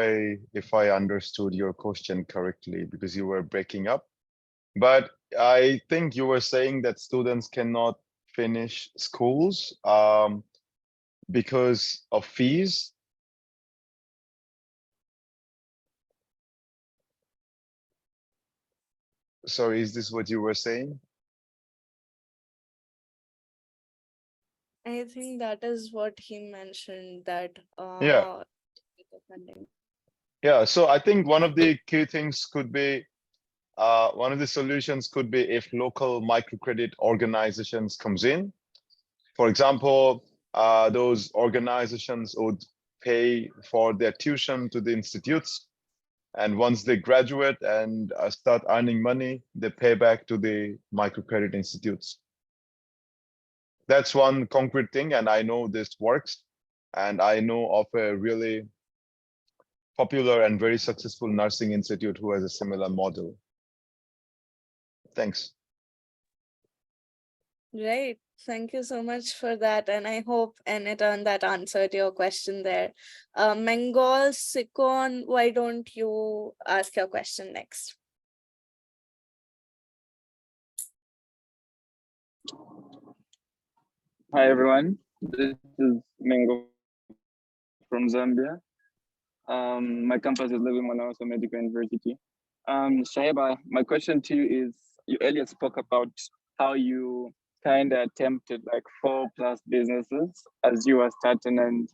I understood your question correctly, because you were breaking up. But I think you were saying that students cannot finish schools because of fees. So is this what you were saying? I think that is what he mentioned, that Yeah. how the funding. Yeah, so I think one of the key things could be, one of the solutions could be if local microcredit organizations comes in. For example, those organizations would pay for their tuition to the institutes. And once they graduate and start earning money, they pay back to the microcredit institutes. That's one concrete thing, and I know this works. And I know of a really popular and very successful nursing institute who has a similar model. Thanks. Right. Thank you so much for that. And I hope, Anitan, that answered your question there. Mengol Sikon, why don't you ask your question next? Hi everyone, this is Mengo from Zambia. My campus is Living Manaus Medical University. Shaiba, my question to you is, you earlier spoke about how you kind of attempted like 4+ businesses as you were starting and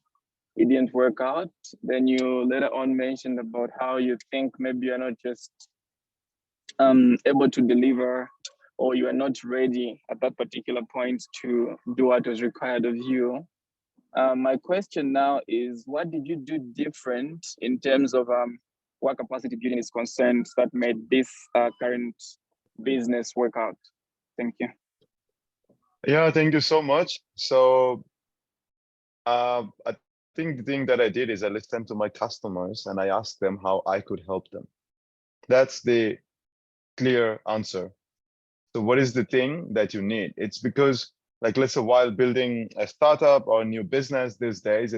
it didn't work out. Then you later on mentioned about how you think maybe you're not just able to deliver, or you are not ready at that particular point to do what was required of you. My question now is, what did you do different in terms of what capacity building is concerned that made this current business work out? Thank you. Yeah, thank you so much. So I think the thing that I did is I listened to my customers and I asked them how I could help them. That's the clear answer. So what is the thing that you need? It's because, like, let's say while building a startup or a new business these days,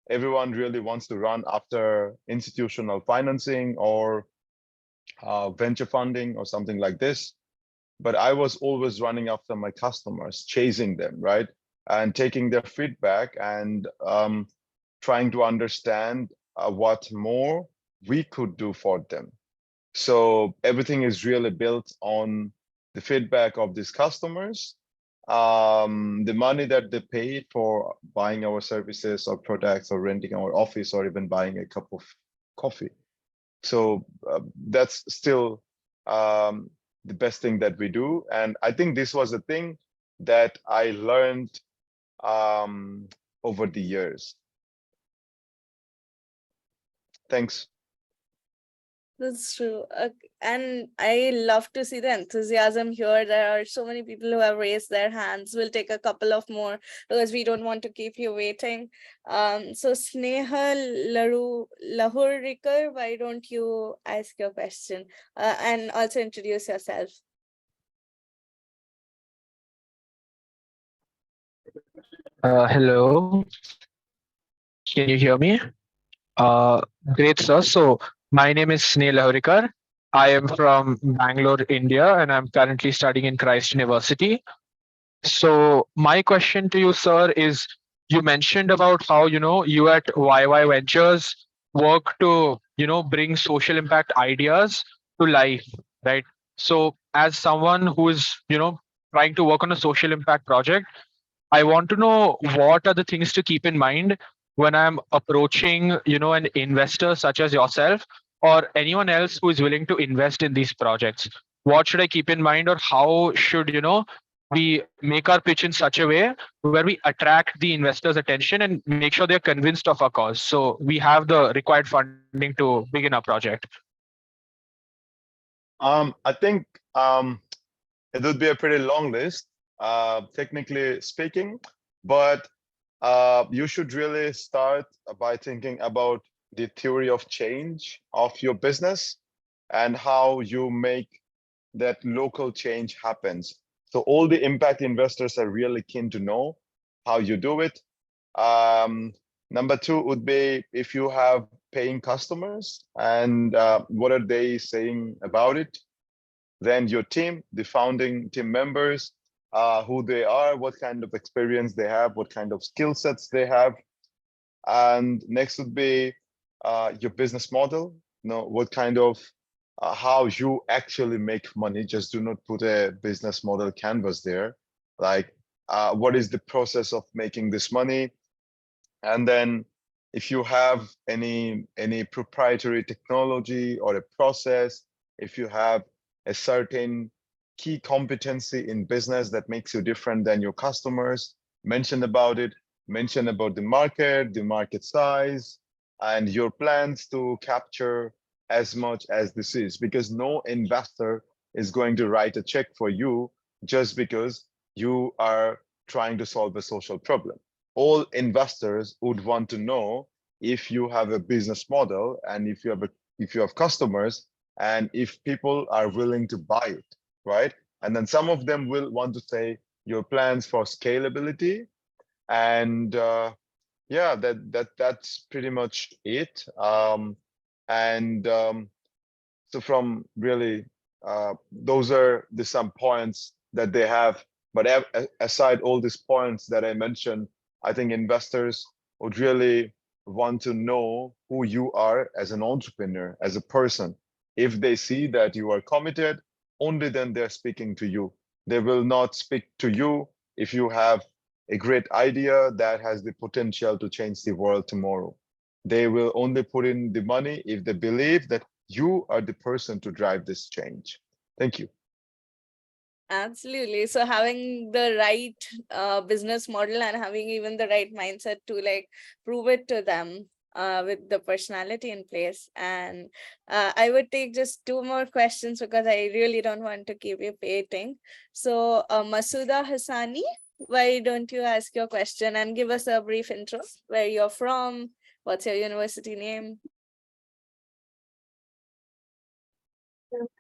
everyone really wants to run after institutional financing or venture funding or something like this. But I was always running after my customers, chasing them, right? And taking their feedback and trying to understand what more we could do for them. So everything is really built on the feedback of these customers, the money that they pay for buying our services or products or renting our office or even buying a cup of coffee. So that's still the best thing that we do. And I think this was a thing that I learned over the years. Thanks. That's true. And I love to see the enthusiasm here. There are so many people who have raised their hands. We'll take a couple of more because we don't want to keep you waiting. So Sneha Lahurikar, why don't you ask your question and also introduce yourself? Hello, can you hear me? Uh, Great, sir. So, my name is Sneh Lahorikar. I am from Bangalore, India, and I'm currently studying in Christ University. So, my question to you, sir, is you mentioned about how, you at YYventures work to, bring social impact ideas to life, right? So, as someone who is, trying to work on a social impact project, I want to know what are the things to keep in mind when I'm approaching, an investor such as yourself or anyone else who is willing to invest in these projects. What should I keep in mind, or how should, we make our pitch in such a way where we attract the investors' attention and make sure they're convinced of our cause, so we have the required funding to begin our project? I think it would be a pretty long list, technically speaking, but you should really start by thinking about the theory of change of your business and how you make that local change happens. So all the impact investors are really keen to know how you do it. Number two would be if you have paying customers and what are they saying about it? Then your team, the founding team members, who they are, what kind of experience they have, what kind of skill sets they have. And next would be your business model. What kind of how you actually make money. Just do not put a business model canvas there. Like what is the process of making this money? And then if you have any proprietary technology or a process, if you have a certain key competency in business that makes you different than your customers, mention about it, mention about the market size, and your plans to capture as much as this is, because no investor is going to write a check for you just because you are trying to solve a social problem. All investors would want to know if you have a business model and if you have customers and if people are willing to buy it, right? And then some of them will want to say your plans for scalability, and yeah, that's pretty much it. So from really, those are some points that they have. But aside all these points that I mentioned, I think investors would really want to know who you are as an entrepreneur, as a person. If they see that you are committed, only then they're speaking to you. They will not speak to you if you have a great idea that has the potential to change the world tomorrow. They will only put in the money if they believe that you are the person to drive this change. Thank you. Absolutely. So having the right business model and having even the right mindset to like prove it to them with the personality in place. And I would take just two more questions because I really don't want to keep you waiting. So Masuda Hassani, why don't you ask your question and give us a brief intro, where you're from, what's your university name?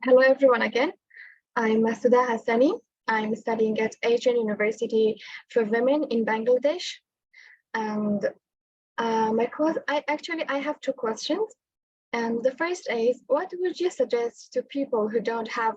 Hello, everyone again. I'm Masuda Hassani. I'm studying at Asian University for Women in Bangladesh. And I have two questions. And the first is, what would you suggest to people who don't have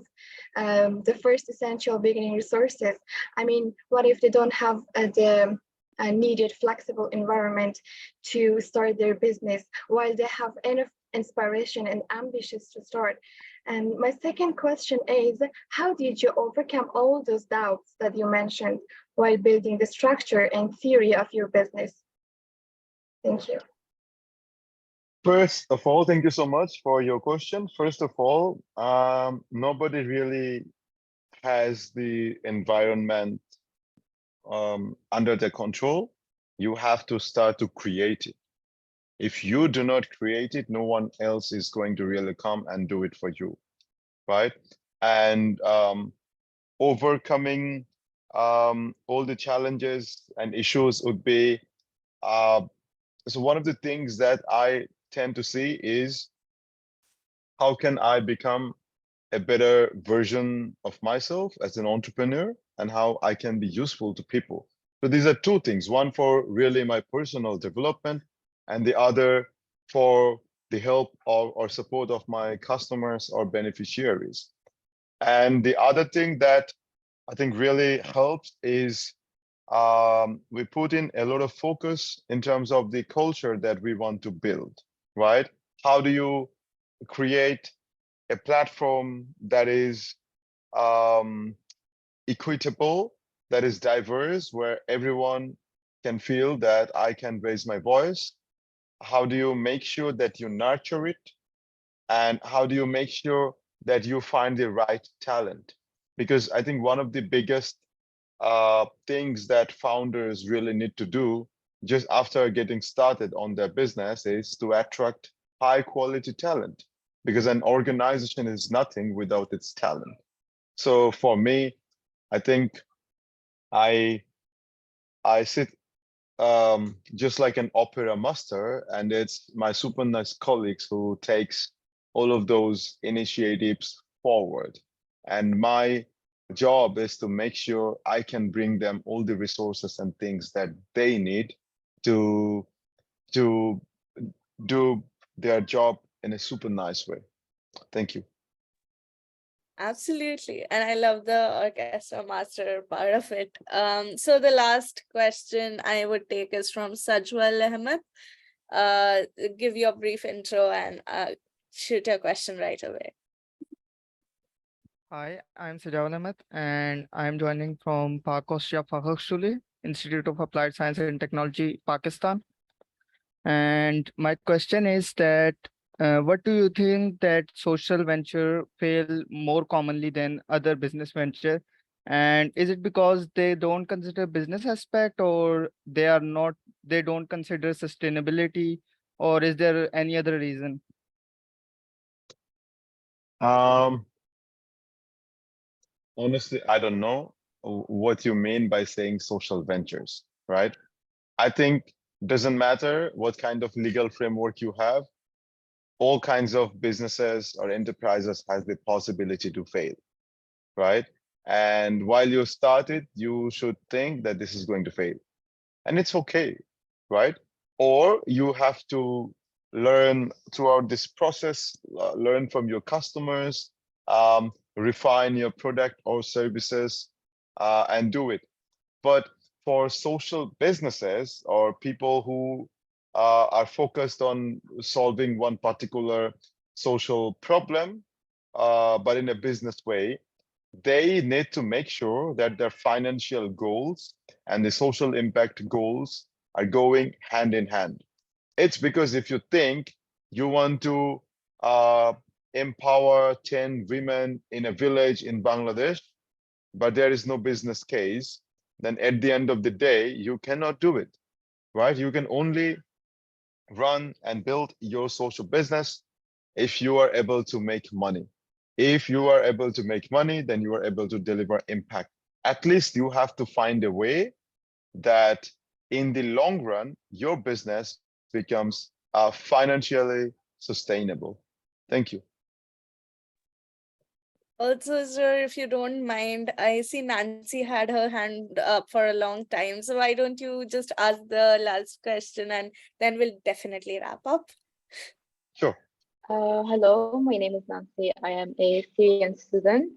the first essential beginning resources? I mean, what if they don't have the needed flexible environment to start their business while they have enough inspiration and ambitious to start? And my second question is, how did you overcome all those doubts that you mentioned while building the structure and theory of your business? Thank you. First of all, thank you so much for your question. First of all, nobody really has the environment under their control. You have to start to create it. If you do not create it, no one else is going to really come and do it for you, right? And overcoming all the challenges and issues would be, so one of the things that I tend to see is, how can I become a better version of myself as an entrepreneur, and how I can be useful to people. So these are two things, one for really my personal development, and the other for the help or support of my customers or beneficiaries. And the other thing that I think really helps is we put in a lot of focus in terms of the culture that we want to build, right? How do you create a platform that is equitable, that is diverse, where everyone can feel that I can raise my voice? How do you make sure that you nurture it? And how do you make sure that you find the right talent? Because I think one of the biggest things that founders really need to do just after getting started on their business is to attract high quality talent, because an organization is nothing without its talent. So for me, I think I sit just like an opera master, and it's my super nice colleagues who takes all of those initiatives forward. And my job is to make sure I can bring them all the resources and things that they need to do their job in a super nice way. Thank you. Absolutely. And I love the orchestra master part of it. So the last question I would take is from Sajwal Ahmed. Give your brief intro and shoot your question right away. Hi, I'm Sajjad Ahmed, and I'm joining from Pak Austria Fachhochschule, Institute of Applied Science and Technology, Pakistan. And my question is that what do you think that social venture fail more commonly than other business venture? And is it because they don't consider business aspect, or they don't consider sustainability, or is there any other reason? Honestly, I don't know what you mean by saying social ventures, right? I think doesn't matter what kind of legal framework you have, all kinds of businesses or enterprises has the possibility to fail, right? And while you start it, you should think that this is going to fail. And it's okay, right? Or you have to learn throughout this process, learn from your customers, refine your product or services, and do it. But for social businesses or people who are focused on solving one particular social problem, but in a business way, they need to make sure that their financial goals and the social impact goals are going hand in hand. It's because if you think you want to empower 10 women in a village in Bangladesh, but there is no business case, then at the end of the day, you cannot do it, right? You can only run and build your social business if you are able to make money. If you are able to make money, then you are able to deliver impact. At least you have to find a way that in the long run, your business becomes financially sustainable. Thank you. Also, sir, if you don't mind, I see Nancy had her hand up for a long time. So why don't you just ask the last question and then we'll definitely wrap up. Sure. Hello, my name is Nancy. I am a Syrian student,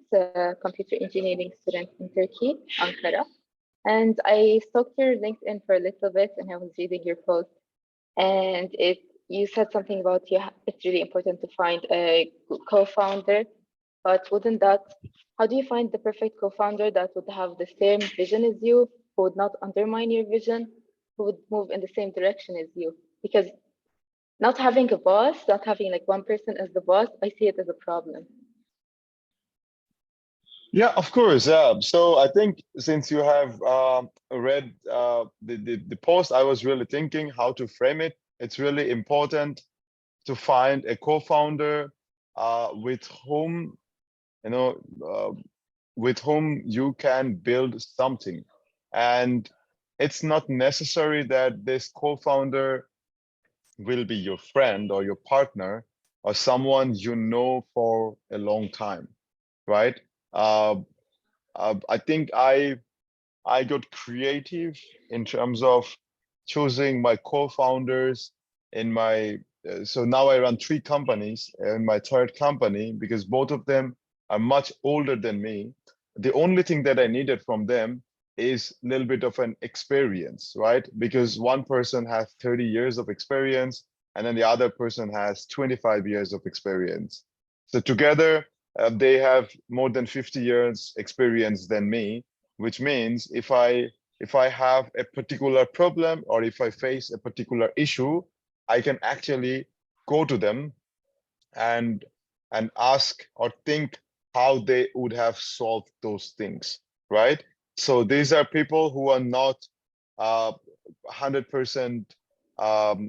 computer engineering student in Turkey, Ankara. And I stalked your LinkedIn for a little bit and I was reading your post. And it you said something about it's really important to find a co-founder, but wouldn't that, how do you find the perfect co-founder that would have the same vision as you, who would not undermine your vision, who would move in the same direction as you? Because not having a boss, not having like one person as the boss, I see it as a problem. Yeah, of course. Yeah. So I think since you have read the post, I was really thinking how to frame it. It's really important to find a co-founder with whom with whom you can build something. And it's not necessary that this co-founder will be your friend or your partner or someone you know for a long time, right? I think I got creative in terms of choosing my co-founders in my so now I run 3 companies in my 3rd company because both of them are much older than me. The only thing that I needed from them is a little bit of an experience, right? Because one person has 30 years of experience and then the other person has 25 years of experience. So together they have more than 50 years experience than me, which means if I have a particular problem or if I face a particular issue, I can actually go to them and ask or think how they would have solved those things, right? So these are people who are not 100%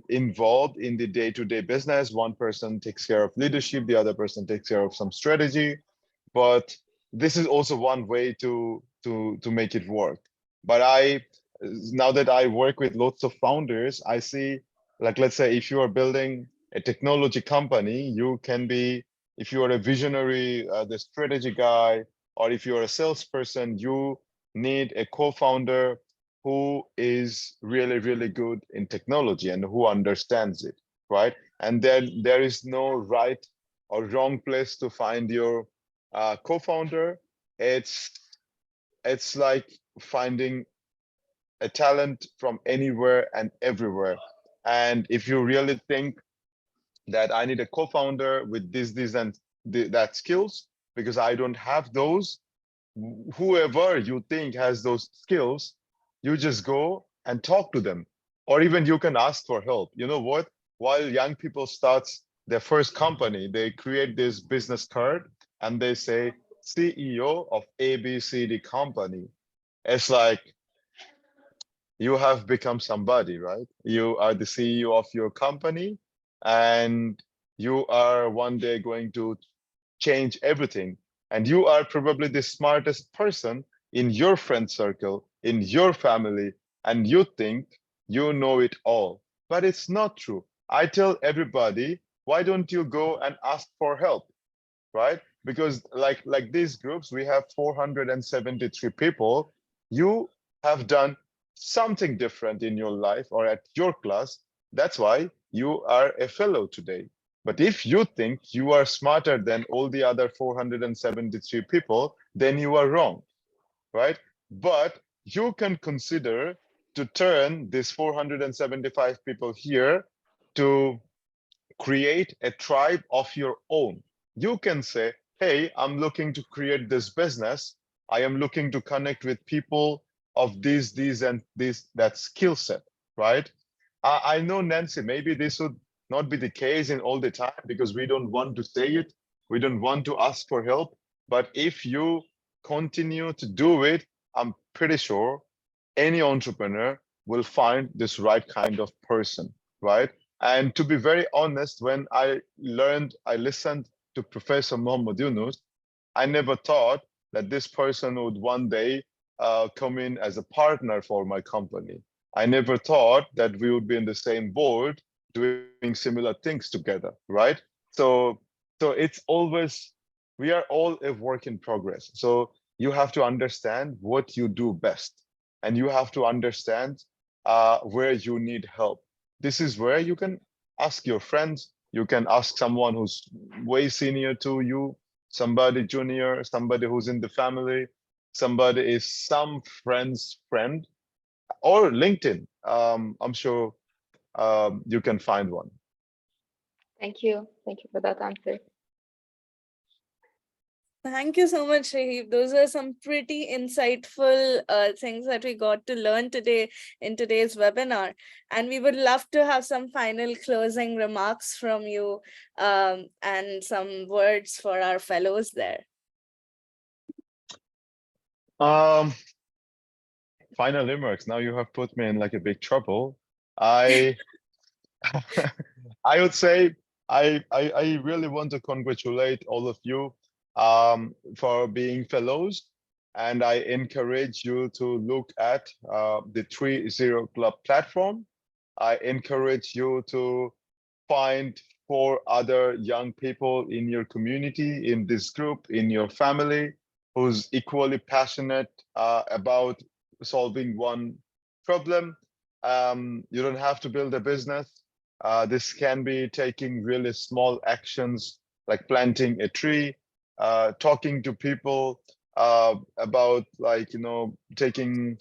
involved in the day-to-day business. One person takes care of leadership, the other person takes care of some strategy, but this is also one way to make it work. But now that I work with lots of founders, I see, like, let's say if you are building a technology company, you can be, if you are a visionary, the strategy guy, or if you're a salesperson, you need a co-founder who is really, really good in technology and who understands it, right? And then there is no right or wrong place to find your co-founder. It's like finding a talent from anywhere and everywhere. And if you really think that I need a co-founder with this, and that skills, because I don't have those, whoever you think has those skills, you just go and talk to them. Or even you can ask for help. You know what? While young people start their first company, they create this business card and they say, CEO of ABCD company. It's like, you have become somebody, right? You are the CEO of your company and you are one day going to change everything. And you are probably the smartest person in your friend circle, in your family, and you think you know it all. But it's not true. I tell everybody, why don't you go and ask for help, right? Because like these groups, we have 473 people. You have done something different in your life or at your class. That's why you are a fellow today. But if you think you are smarter than all the other 473 people, then you are wrong, right? But you can consider to turn these 475 people here to create a tribe of your own. You can say, hey, I'm looking to create this business. I am looking to connect with people of these, and this, that skill set, right? I know, Nancy, maybe this would not be the case in all the time because we don't want to say it. We don't want to ask for help. But if you continue to do it, I'm pretty sure any entrepreneur will find this right kind of person, right? And to be very honest, when I listened to Professor Mohammed Yunus, I never thought that this person would one day come in as a partner for my company. I never thought that we would be in the same board doing similar things together, right? So it's always, we are all a work in progress. So you have to understand what you do best, and you have to understand where you need help. This is where you can ask your friends, you can ask someone who's way senior to you, somebody junior, somebody who's in the family, somebody is some friend's friend, or LinkedIn. I'm sure you can find one. Thank you. Thank you for that answer. Thank you so much, Shaheeb. Those are some pretty insightful things that we got to learn today in today's webinar. And we would love to have some final closing remarks from you and some words for our fellows there. Final remarks. Now you have put me in like a big trouble. I I would say I really want to congratulate all of you for being fellows, and I encourage you to look at the 3-0 Club platform. I encourage you to find 4 other young people in your community, in this group, in your family, who's equally passionate about solving one problem. You don't have to build a business. This can be taking really small actions like planting a tree, talking to people about like, taking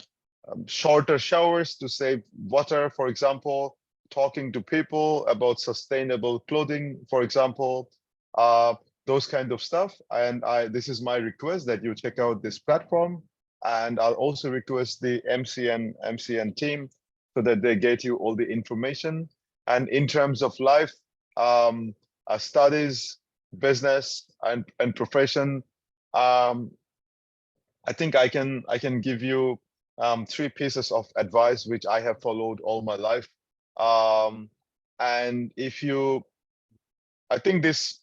shorter showers to save water, for example, talking to people about sustainable clothing, for example, those kind of stuff. And this is my request that you check out this platform. And I'll also request the MCN team so that they get you all the information. And in terms of life, studies, business, and profession, I think I can give you 3 pieces of advice which I have followed all my life. And I think this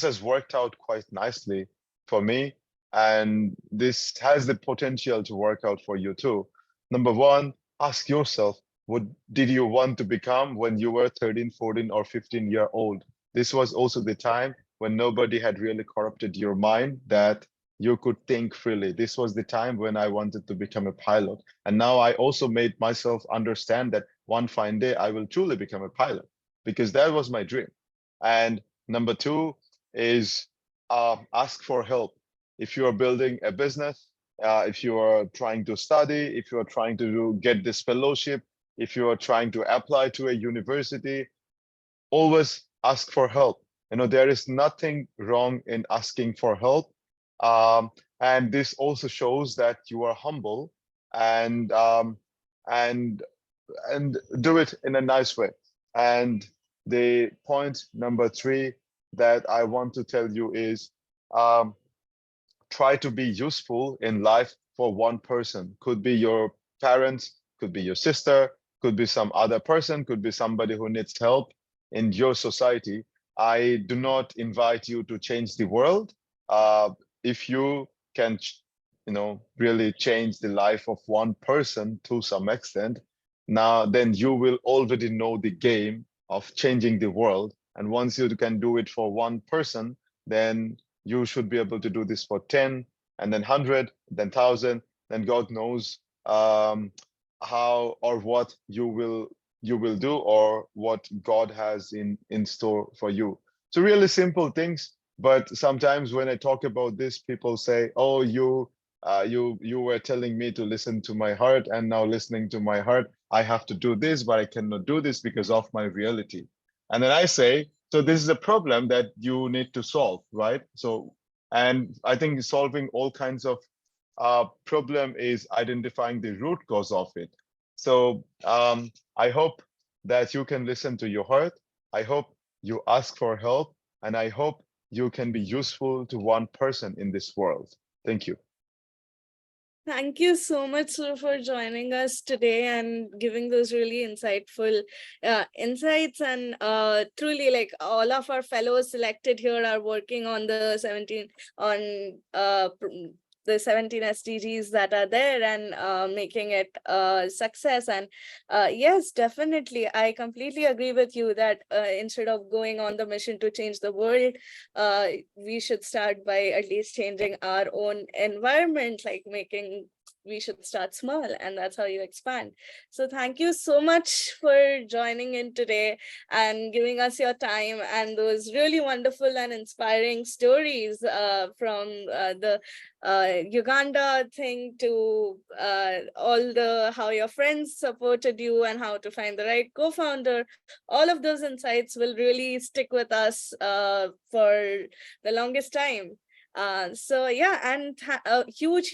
has worked out quite nicely for me, and this has the potential to work out for you too. Number 1, ask yourself, what did you want to become when you were 13, 14, or 15-year-old? This was also the time when nobody had really corrupted your mind that you could think freely. This was the time when I wanted to become a pilot. And now I also made myself understand that one fine day I will truly become a pilot, because that was my dream. And number 2 is ask for help. If you are building a business, if you are trying to study, if you are trying to get this fellowship, if you are trying to apply to a university, always ask for help. There is nothing wrong in asking for help. And this also shows that you are humble and do it in a nice way. And the point number 3 that I want to tell you is try to be useful in life for one person. Could be your parents, could be your sister, could be some other person, could be somebody who needs help in your society. I do not invite you to change the world. If you can, really change the life of one person to some extent, then you will already know the game of changing the world. And once you can do it for one person, then you should be able to do this for 10, and then 100, then 1,000, then God knows how or what you will do, or what God has in store for you. So really simple things, but sometimes when I talk about this, people say, oh, you were telling me to listen to my heart, and now listening to my heart, I have to do this, but I cannot do this because of my reality. And then I say, so this is a problem that you need to solve, right? So, and I think solving all kinds of problem is identifying the root cause of it. So I hope that you can listen to your heart. I hope you ask for help, and I hope you can be useful to one person in this world. Thank you. Thank you so much, sir, for joining us today and giving those really insightful insights. And truly, like, all of our fellows selected here are working on the 17 SDGs that are there, and making it a success. And yes, definitely, I completely agree with you that instead of going on the mission to change the world, we should start by at least changing our own environment, like making we should start small, and that's how you expand. So thank you so much for joining in today and giving us your time and those really wonderful and inspiring stories from the Uganda thing to all the how your friends supported you and how to find the right co-founder. All of those insights will really stick with us for the longest time. So yeah, and huge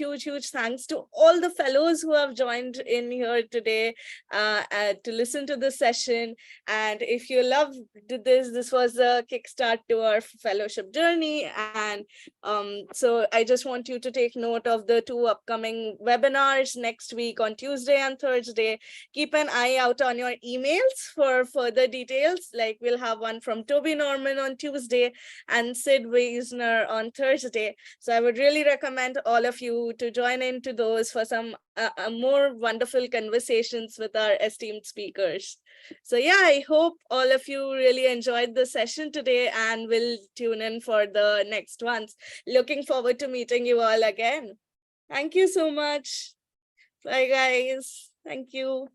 thanks to all the fellows who have joined in here today to listen to the session. And if you loved this was a kickstart to our fellowship journey. And so I just want you to take note of the 2 upcoming webinars next week on Tuesday and Thursday. Keep an eye out on your emails for further details. Like we'll have one from Toby Norman on Tuesday and Sid Wiesner on Thursday. So I would really recommend all of you to join into those for some more wonderful conversations with our esteemed speakers. So yeah, I hope all of you really enjoyed the session today and will tune in for the next ones. Looking forward to meeting you all again. Thank you so much. Bye guys. Thank you.